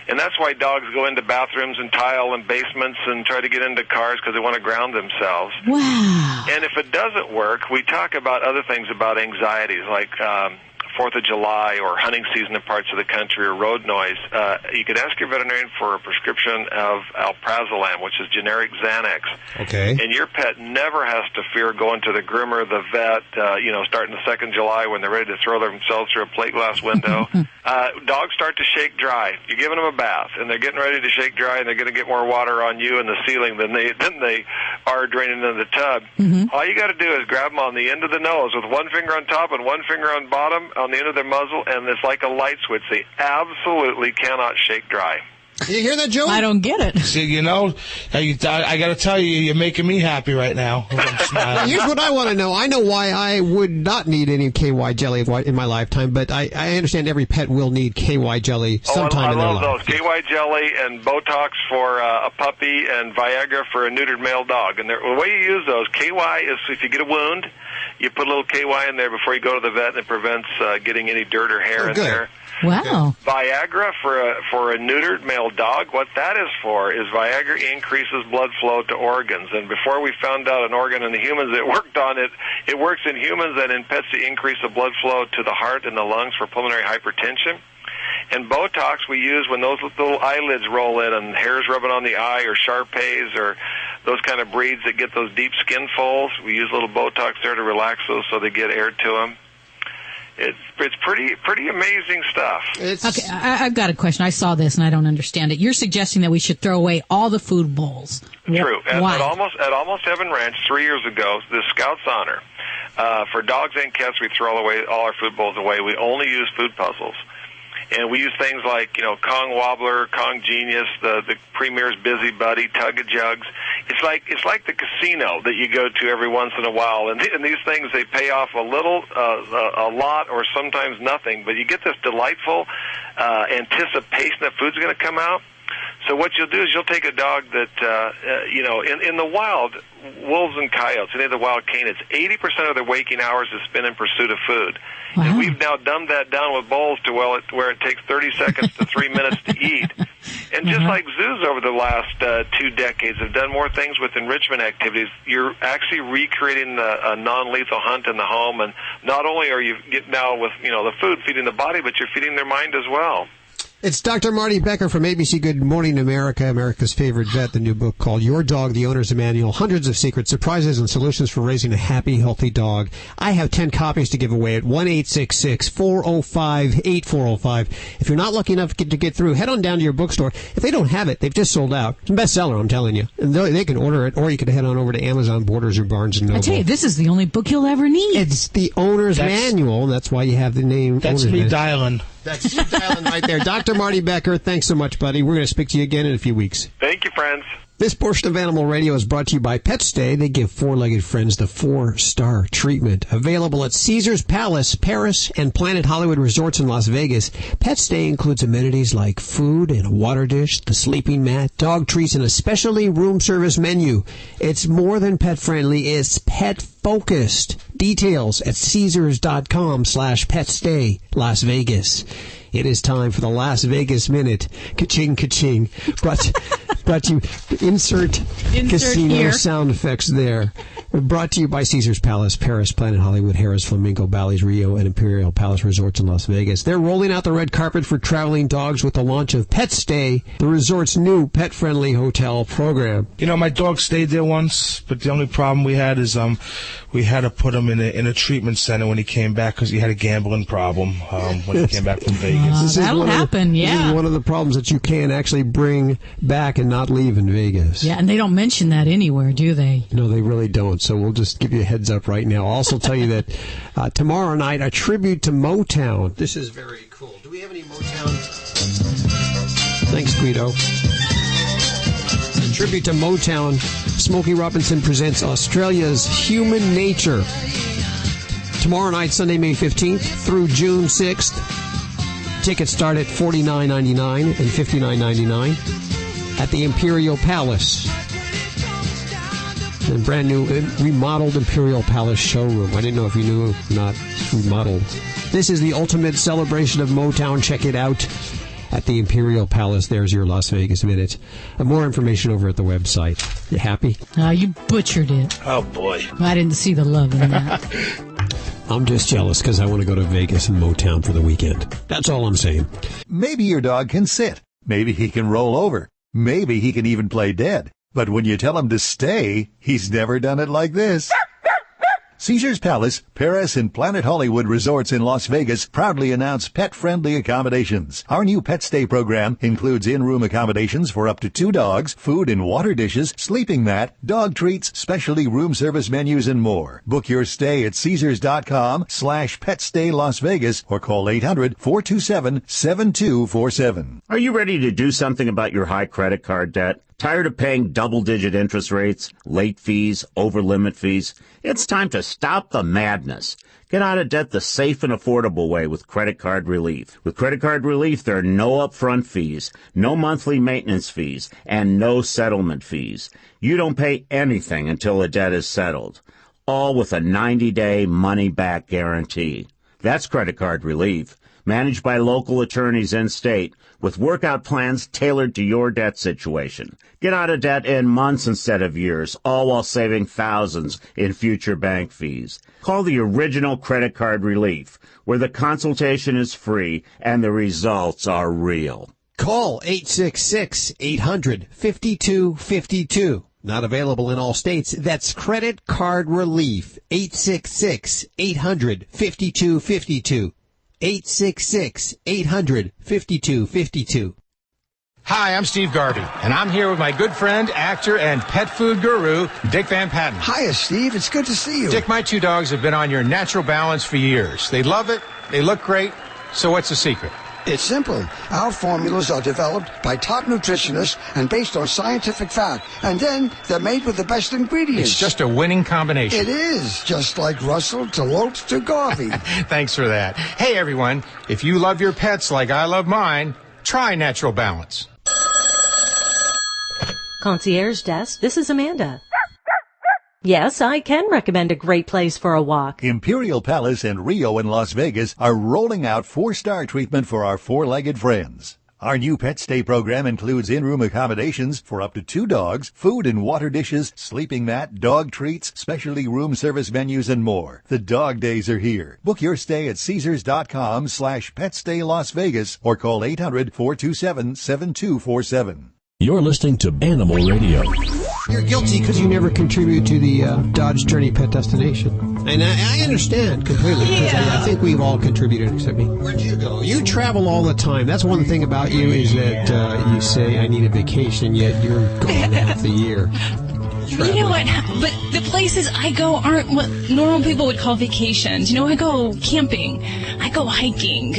And that's why dogs go into bathrooms and tile and basements and try to get into cars because they want to ground themselves. Wow. And if it doesn't work, we talk about other things about anxieties, like 4th of July or hunting season in parts of the country or road noise. You could ask your veterinarian for a prescription of alprazolam, which is generic Xanax. Okay. And your pet never has to fear going to the groomer, the vet, starting the 2nd of July when they're ready to throw themselves through a plate glass window. Dogs start to shake dry. You're giving them a bath, and they're getting ready to shake dry, and they're going to get more water on you and the ceiling than they are draining into the tub. All you got to do is grab them on the end of the nose with one finger on top and one finger on bottom on the end of their muzzle, and it's like a light switch. They absolutely cannot shake dry. You hear that, Joey? I don't get it. See, I got to tell you, you're making me happy right now. Now, here's what I want to know. I know why I would not need any KY jelly in my lifetime, but I understand every pet will need KY jelly sometime in their life. I love those. KY jelly and Botox for a puppy and Viagra for a neutered male dog. And the way you use those, KY is if you get a wound, you put a little KY in there before you go to the vet, and it prevents getting any dirt or hair in there. Wow. Viagra for a neutered male dog, what that is for is Viagra increases blood flow to organs. And before we found out an organ in the humans it worked on, it works in humans and in pets to increase the blood flow to the heart and the lungs for pulmonary hypertension. And Botox we use when those little eyelids roll in and hair's rubbing on the eye, or Shar-Peis or those kind of breeds that get those deep skin folds. We use a little Botox there to relax those so they get air to them. It's pretty amazing stuff. Okay, I've got a question. I saw this and I don't understand it. You're suggesting that we should throw away all the food bowls. True. Why? At Almost Heaven Ranch 3 years ago, the Scouts Honor, for dogs and cats, we throw away all our food bowls away. We only use food puzzles. And we use things like, Kong Wobbler, Kong Genius, the Premier's Busy Buddy, Tug of Jugs. It's like the casino that you go to every once in a while. And these things, they pay off a little, a lot, or sometimes nothing. But you get this delightful anticipation that food's going to come out. So what you'll do is you'll take a dog that, in the wild, wolves and coyotes, any of the wild canids, 80% of their waking hours is spent in pursuit of food. Wow. And we've now dumbed that down with bowls to where it takes 30 seconds to 3 minutes to eat. And just like zoos over the last 2 decades have done more things with enrichment activities, you're actually recreating a non-lethal hunt in the home. And not only are you getting now with the food feeding the body, but you're feeding their mind as well. It's Dr. Marty Becker from ABC Good Morning America, America's favorite vet, the new book called Your Dog, the Owner's Manual, hundreds of secrets, surprises, and solutions for raising a happy, healthy dog. I have 10 copies to give away at 1-866-405-8405. If you're not lucky enough to get through, head on down to your bookstore. If they don't have it, they've just sold out. It's a bestseller, I'm telling you. And they can order it, or you can head on over to Amazon, Borders, or Barnes & Noble. I tell you, this is the only book you'll ever need. It's the Owner's Manual. That's why you have the name. That's Owner's me Manual. dialing. That's you dialing right there. Dr. Marty Becker, thanks so much, buddy. We're going to speak to you again in a few weeks. Thank you, friends. This portion of Animal Radio is brought to you by Pet Stay. They give four-legged friends the 4-star treatment. Available at Caesars Palace, Paris, and Planet Hollywood Resorts in Las Vegas. Pet Stay includes amenities like food and a water dish, the sleeping mat, dog treats, and a specialty room service menu. It's more than pet-friendly. It's pet-focused. Details at Caesars.com/PetStay, Las Vegas. It is time for the Las Vegas Minute. Ka-ching, ka-ching. Brought to you. Insert casino here. Sound effects there. Brought to you by Caesars Palace, Paris, Planet Hollywood, Harrah's, Flamingo, Bally's, Rio, and Imperial Palace Resorts in Las Vegas. They're rolling out the red carpet for traveling dogs with the launch of Pet Stay, the resort's new pet-friendly hotel program. My dog stayed there once, but the only problem we had is we had to put him in a treatment center when he came back because he had a gambling problem when he came back from Vegas. That'll happen, This is one of the problems that you can't actually bring back and not leave in Vegas. Yeah, and they don't mention that anywhere, do they? No, they really don't. So we'll just give you a heads up right now. I'll also tell you that tomorrow night, a tribute to Motown. This is very cool. Do we have any Motown? Thanks, Guido. A tribute to Motown. Smokey Robinson presents Australia's Human Nature. Tomorrow night, Sunday, May 15th through June 6th. Tickets start at $49.99 and $59.99 at the Imperial Palace. The brand new remodeled Imperial Palace showroom. I didn't know if you knew or not. It's remodeled. This is the ultimate celebration of Motown. Check it out at the Imperial Palace. There's your Las Vegas Minute. More information over at the website. You happy? You butchered it. Oh, boy. I didn't see the love in that. I'm just jealous because I want to go to Vegas and Motown for the weekend. That's all I'm saying. Maybe your dog can sit. Maybe he can roll over. Maybe he can even play dead. But when you tell him to stay, he's never done it like this. Caesars Palace, Paris, and Planet Hollywood Resorts in Las Vegas proudly announce pet-friendly accommodations. Our new Pet Stay program includes in-room accommodations for up to 2 dogs, food and water dishes, sleeping mat, dog treats, specialty room service menus, and more. Book your stay at Caesars.com/PetStay Las Vegas or call 800-427-7247. Are you ready to do something about your high credit card debt? Tired of paying double-digit interest rates, late fees, over-limit fees? It's time to stop the madness. Get out of debt the safe and affordable way with Credit Card Relief. With Credit Card Relief, there are no upfront fees, no monthly maintenance fees, and no settlement fees. You don't pay anything until the debt is settled, all with a 90-day money-back guarantee. That's Credit Card Relief, managed by local attorneys in-state, with workout plans tailored to your debt situation. Get out of debt in months instead of years, all while saving thousands in future bank fees. Call the original Credit Card Relief, where the consultation is free and the results are real. Call 866-800-5252. Not available in all states. That's Credit Card Relief. 866-800-5252. 866-800-5252. Hi, I'm Steve Garvey, and I'm here with my good friend, actor, and pet food guru, Dick Van Patten. Hiya, Steve. It's good to see you. Dick, my 2 dogs have been on your natural balance for years. They love it. They look great. So what's the secret? It's simple. Our formulas are developed by top nutritionists and based on scientific fact. And then they're made with the best ingredients. It's just a winning combination. It is, just like Russell to Lopes to Garvey. Thanks for that. Hey, everyone, if you love your pets like I love mine, try Natural Balance. Concierge Desk, this is Amanda. Yes, I can recommend a great place for a walk. Imperial Palace and Rio in Las Vegas are rolling out 4-star treatment for our 4-legged friends. Our new Pet Stay program includes in-room accommodations for up to 2 dogs, food and water dishes, sleeping mat, dog treats, specialty room service menus, and more. The dog days are here. Book your stay at Caesars.com/PetStay Las Vegas or call 800-427-7247. You're listening to Animal Radio. You're guilty because you never contribute to the Dodge Journey Pet Destination. And I understand completely. I think we've all contributed except me. Where'd you go? You travel all the time. That's one thing about you is that you say, I need a vacation, yet you're gone half the year. You know what? But the places I go aren't what normal people would call vacations. You know, I go camping. I go hiking.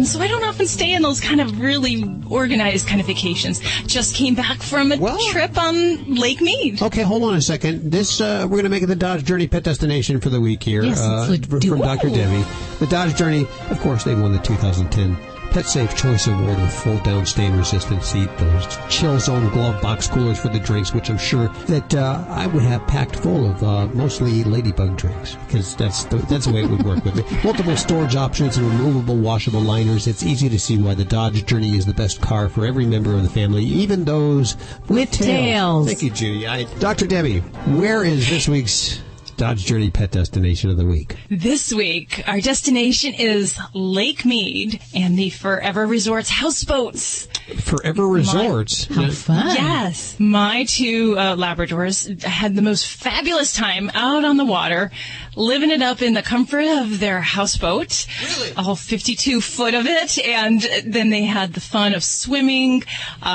So I don't often stay in those kind of really organized kind of vacations. Just came back from a trip on Lake Mead. Okay, hold on a second. This we're going to make it the Dodge Journey Pet Destination for the week here. Yes, from Dr. Debbie. The Dodge Journey, of course, they won the 2010 Pet Safe Choice Award with fold-down stain-resistant seat, those chill zone glove box coolers for the drinks, which I'm sure that I would have packed full of mostly ladybug drinks, because that's the way it would work with me. Multiple storage options and removable washable liners. It's easy to see why the Dodge Journey is the best car for every member of the family, even those with tails. Thank you, Judy. Dr. Debbie, where is this week's Dodge Journey Pet Destination of the Week? This week, our destination is Lake Mead and the Forever Resorts houseboats. Forever Resorts? How fun. Yes. My 2 Labradors had the most fabulous time out on the water, living it up in the comfort of their houseboat. Really? All 52 foot of it. And then they had the fun of swimming,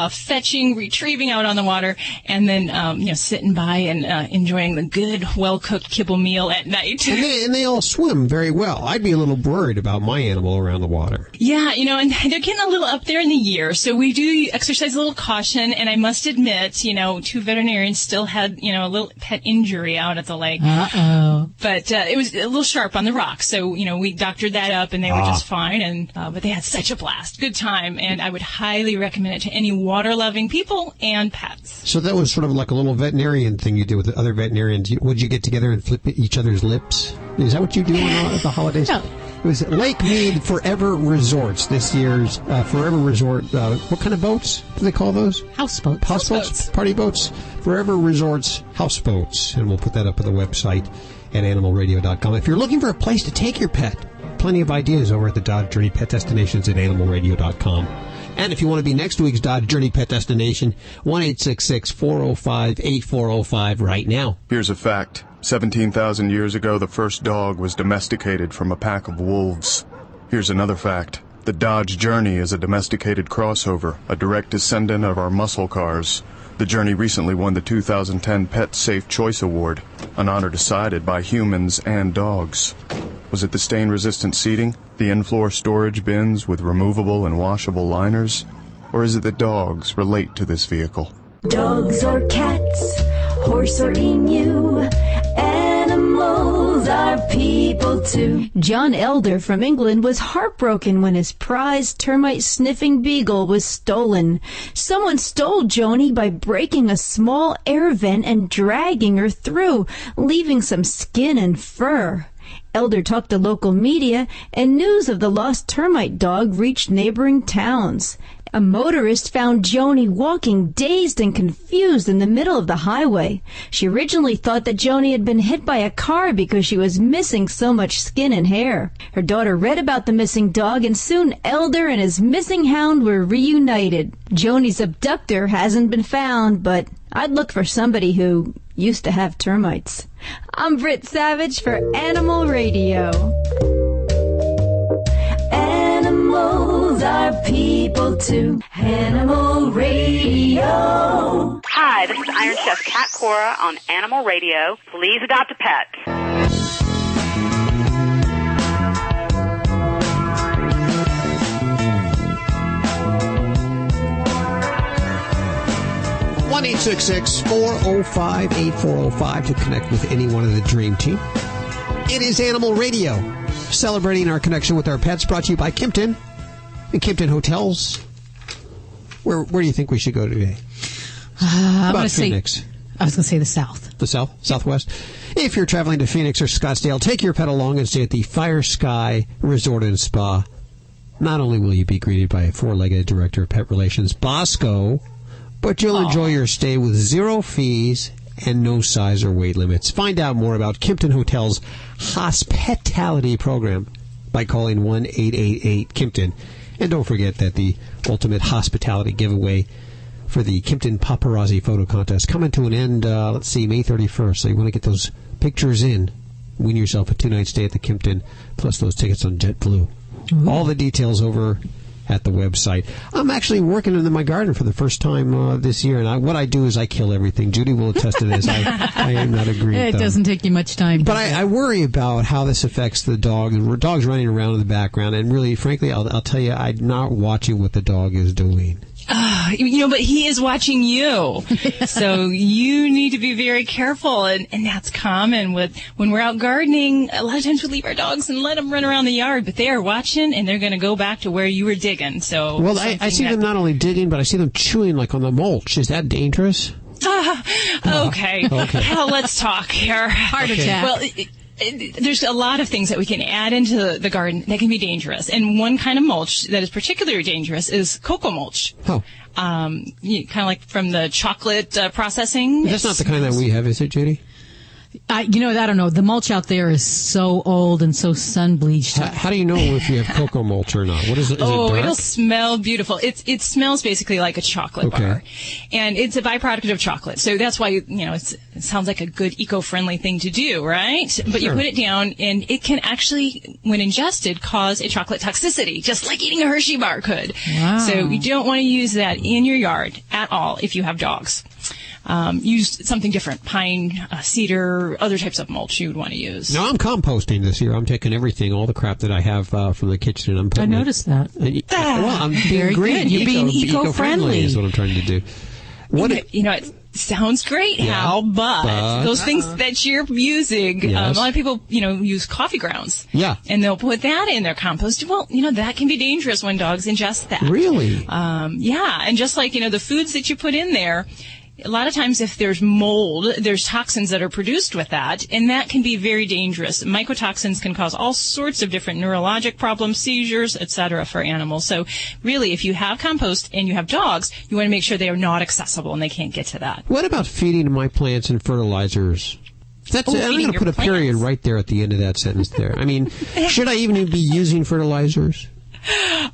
fetching, retrieving out on the water, and then, sitting by and enjoying the good, well-cooked kibble meal at night. And they all swim very well. I'd be a little worried about my animal around the water. Yeah, and they're getting a little up there in the year, so we do exercise a little caution, and I must admit, 2 veterinarians still had, a little pet injury out at the lake. Uh-oh. But it was a little sharp on the rock, so, we doctored that up, and they were just fine, and but they had such a blast. Good time, and I would highly recommend it to any water-loving people and pets. So that was sort of like a little veterinarian thing you did with the other veterinarians. Would you get together and flip each other's lips? Is that what you do at the holidays? No. It was Lake Mead Forever Resorts, this year's Forever Resort. What kind of boats do they call those? Houseboats. Houseboats? Party boats? Forever Resorts Houseboats. And we'll put that up on the website at animalradio.com. If you're looking for a place to take your pet, plenty of ideas over at the Dodge Journey Pet Destinations at animalradio.com. And if you want to be next week's Dodge Journey Pet Destination, 1-866-405-8405 right now. Here's a fact. 17,000 years ago, the first dog was domesticated from a pack of wolves. Here's another fact. The Dodge Journey is a domesticated crossover, a direct descendant of our muscle cars. The Journey recently won the 2010 Pet Safe Choice Award, an honor decided by humans and dogs. Was it the stain-resistant seating, the in-floor storage bins with removable and washable liners, or is it that dogs relate to this vehicle? Dogs or cats, horse or emu, animals are people too. John Elder from England was heartbroken when his prized termite-sniffing beagle was stolen. Someone stole Joni by breaking a small air vent and dragging her through, leaving some skin and fur. Elder talked to local media, and news of the lost termite dog reached neighboring towns. A motorist found Joni walking dazed and confused in the middle of the highway. She originally thought that Joni had been hit by a car because she was missing so much skin and hair. Her daughter read about the missing dog, and soon Elder and his missing hound were reunited. Joni's abductor hasn't been found, but I'd look for somebody who used to have termites. I'm Britt Savage for Animal Radio. Animals are people too. Animal Radio. Hi, this is Iron Chef Kat Cora on Animal Radio. Please adopt a pet. One 866-405-8405 to connect with any one of the Dream Team. It is Animal Radio, celebrating our connection with our pets, brought to you by Kimpton and Kimpton Hotels. Where do you think we should go today? About Phoenix. I was going to say the South. The South? Southwest? If you're traveling to Phoenix or Scottsdale, take your pet along and stay at the Fire Sky Resort and Spa. Not only will you be greeted by a four-legged director of pet relations, Bosco, but you'll enjoy your stay with 0 fees and no size or weight limits. Find out more about Kimpton Hotel's hospitality program by calling 1-888-KIMPTON. And don't forget that the ultimate hospitality giveaway for the Kimpton Paparazzi Photo Contest coming to an end, May 31st. So you want to get those pictures in. Win yourself a 2-night stay at the Kimpton, plus those tickets on JetBlue. Ooh. All the details over at the website. I'm actually working in my garden for the first time this year, and what I do is I kill everything. Judy will attest to this. I am not agreeing with It doesn't take you much time. But I worry about how this affects the dog. The dog's running around in the background, and really, frankly, I'll tell you, I'm not watching what the dog is doing. But he is watching you. So you need to be very careful. And that's common when we're out gardening. A lot of times we leave our dogs and let them run around the yard, but they are watching and they're going to go back to where you were digging. So, well, I see them not only digging, but I see them chewing like on the mulch. Is that dangerous? Okay. Well, let's talk here. Heart attack. Well, there's a lot of things that we can add into the garden that can be dangerous. And one kind of mulch that is particularly dangerous is cocoa mulch. Oh. Kind of like from the chocolate processing. That's not the kind that we have, is it, Judy? I don't know. The mulch out there is so old and so sun-bleached. How do you know if you have cocoa mulch or not? What is it? Is it dark? It'll smell beautiful. It smells basically like a chocolate bar. And it's a byproduct of chocolate. So that's why, it sounds like a good eco-friendly thing to do, right? But you put it down, and it can actually, when ingested, cause a chocolate toxicity, just like eating a Hershey bar could. Wow. So you don't want to use that in your yard at all if you have dogs. Use something different, pine, cedar, other types of mulch you would want to use. No, I'm composting this year. I'm taking everything, all the crap that I have from the kitchen, and I'm putting noticed that. Well, I'm being Very green. good. You're being eco-friendly is what I'm trying to do. It sounds great, Hal, but those things that you're using, a lot of people, use coffee grounds. Yeah. And they'll put that in their compost. Well, that can be dangerous when dogs ingest that. Really? Yeah. And just like, the foods that you put in there, a lot of times if there's mold, there's toxins that are produced with that, and that can be very dangerous. Mycotoxins can cause all sorts of different neurologic problems, seizures, etc. for animals. So really, if you have compost and you have dogs, you want to make sure they are not accessible and they can't get to that. What about feeding my plants and fertilizers? I'm going to put a period right there at the end of that sentence there. I mean, should I even be using fertilizers?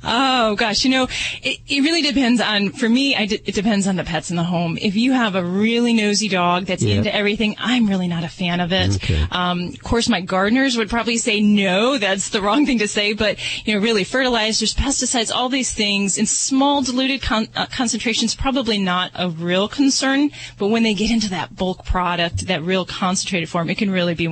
Oh, gosh. It really depends on, for me, it depends on the pets in the home. If you have a really nosy dog that's into everything, I'm really not a fan of it. Okay. Of course, my gardeners would probably say no, that's the wrong thing to say, but, really fertilizers, pesticides, all these things in small diluted concentrations, probably not a real concern, but when they get into that bulk product, that real concentrated form, it can really be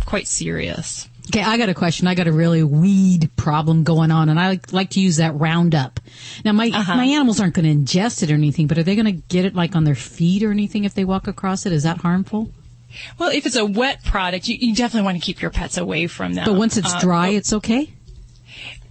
quite serious. Okay, I got a question. I got a really weed problem going on, and I like to use that Roundup. Now, my animals aren't going to ingest it or anything, but are they going to get it like on their feet or anything if they walk across it? Is that harmful? Well, if it's a wet product, you definitely want to keep your pets away from that. But once it's dry, it's okay?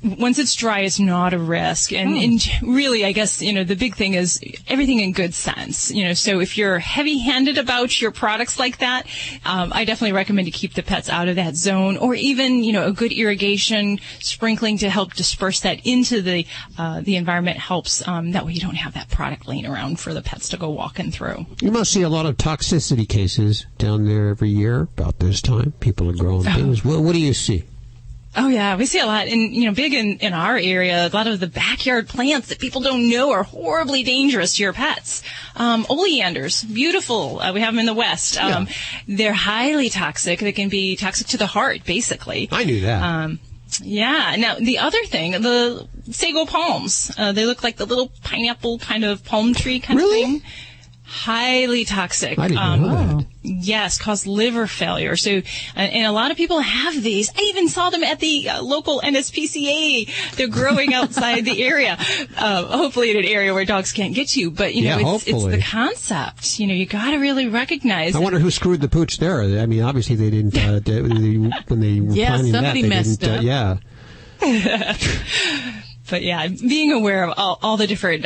Once it's dry, it's not a risk. And really, I guess, the big thing is everything in good sense. So if you're heavy-handed about your products like that, I definitely recommend to keep the pets out of that zone, or even, a good irrigation, sprinkling to help disperse that into the environment helps. That way you don't have that product laying around for the pets to go walking through. You must see a lot of toxicity cases down there every year about this time. People are growing things. What do you see? Oh, yeah, we see a lot. And, big in our area, a lot of the backyard plants that people don't know are horribly dangerous to your pets. Oleanders, beautiful. We have them in the West. They're highly toxic. They can be toxic to the heart, basically. I knew that. Yeah. Now, the other thing, the sago palms, they look like the little pineapple kind of palm tree kind of thing. Highly toxic. I didn't know that. Yes, cause liver failure. So, and a lot of people have these. I even saw them at the local NSPCA. They're growing outside the area. Hopefully in an area where dogs can't get to. But, it's the concept. You got to really recognize. I wonder who screwed the pooch there. I mean, obviously they didn't, when they were planning that. Somebody messed up. But yeah, being aware of all the different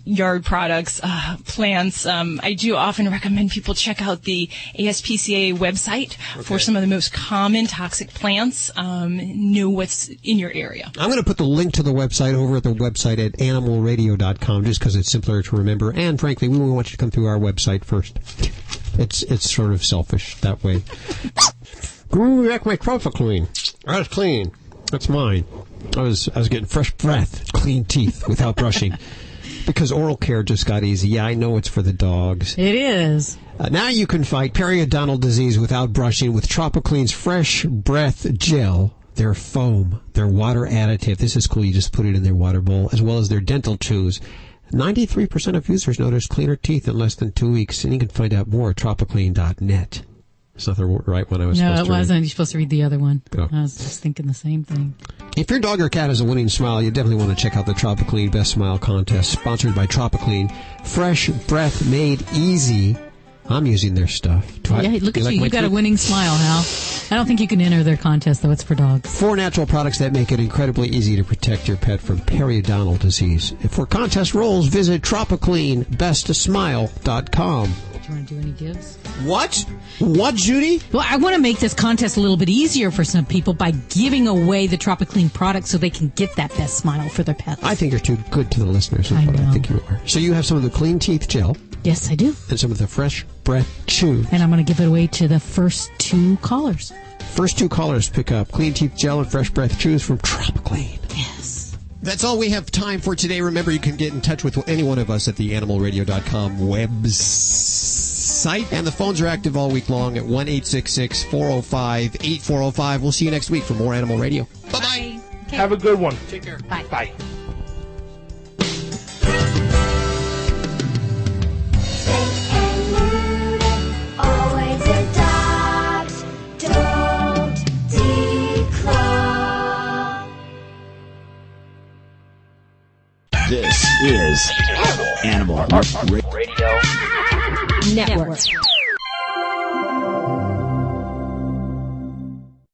yard products, plants, I do often recommend people check out the ASPCA website for some of the most common toxic plants, know what's in your area. I'm going to put the link to the website over at the website at animalradio.com just because it's simpler to remember. And frankly, we want you to come through our website first. It's sort of selfish that way. Give me back my Tropicline. That's clean. That's mine. I was getting fresh breath, clean teeth without brushing because oral care just got easy. Yeah, I know it's for the dogs. It is. Now you can fight periodontal disease without brushing with Tropiclean's Fresh Breath Gel, their foam, their water additive. This is cool. You just put it in their water bowl, as well as their dental chews. 93% of users noticed cleaner teeth in less than 2 weeks, and you can find out more at tropiclean.net. It's not the right one I was supposed to read. No, it wasn't. You're supposed to read the other one. Oh. I was just thinking the same thing. If your dog or cat has a winning smile, you definitely want to check out the Tropiclean Best Smile Contest, sponsored by Tropiclean. Fresh breath made easy. I'm using their stuff. Look at you. You got a winning smile, Hal. I don't think you can enter their contest, though. It's for dogs. 4 natural products that make it incredibly easy to protect your pet from periodontal disease. For contest rules, visit tropicleanbestsmile.com. Do you want to do any gives? What? What, Judy? Well, I want to make this contest a little bit easier for some people by giving away the Tropiclean products so they can get that best smile for their pets. I think you're too good to the listeners. I think you are. So you have some of the Clean Teeth Gel. Yes, I do. And some of the Fresh Breath Chew. And I'm going to give it away to the first 2 callers. First 2 callers pick up Clean Teeth Gel and Fresh Breath Chews from Tropiclean. Yes. That's all we have time for today. Remember, you can get in touch with any one of us at the animalradio.com website. And the phones are active all week long at 1-866-405-8405. We'll see you next week for more Animal Radio. Bye-bye. Okay. Have a good one. Take care. Bye. Bye. Always adopt, don't declaw. This is Animal Radio Network.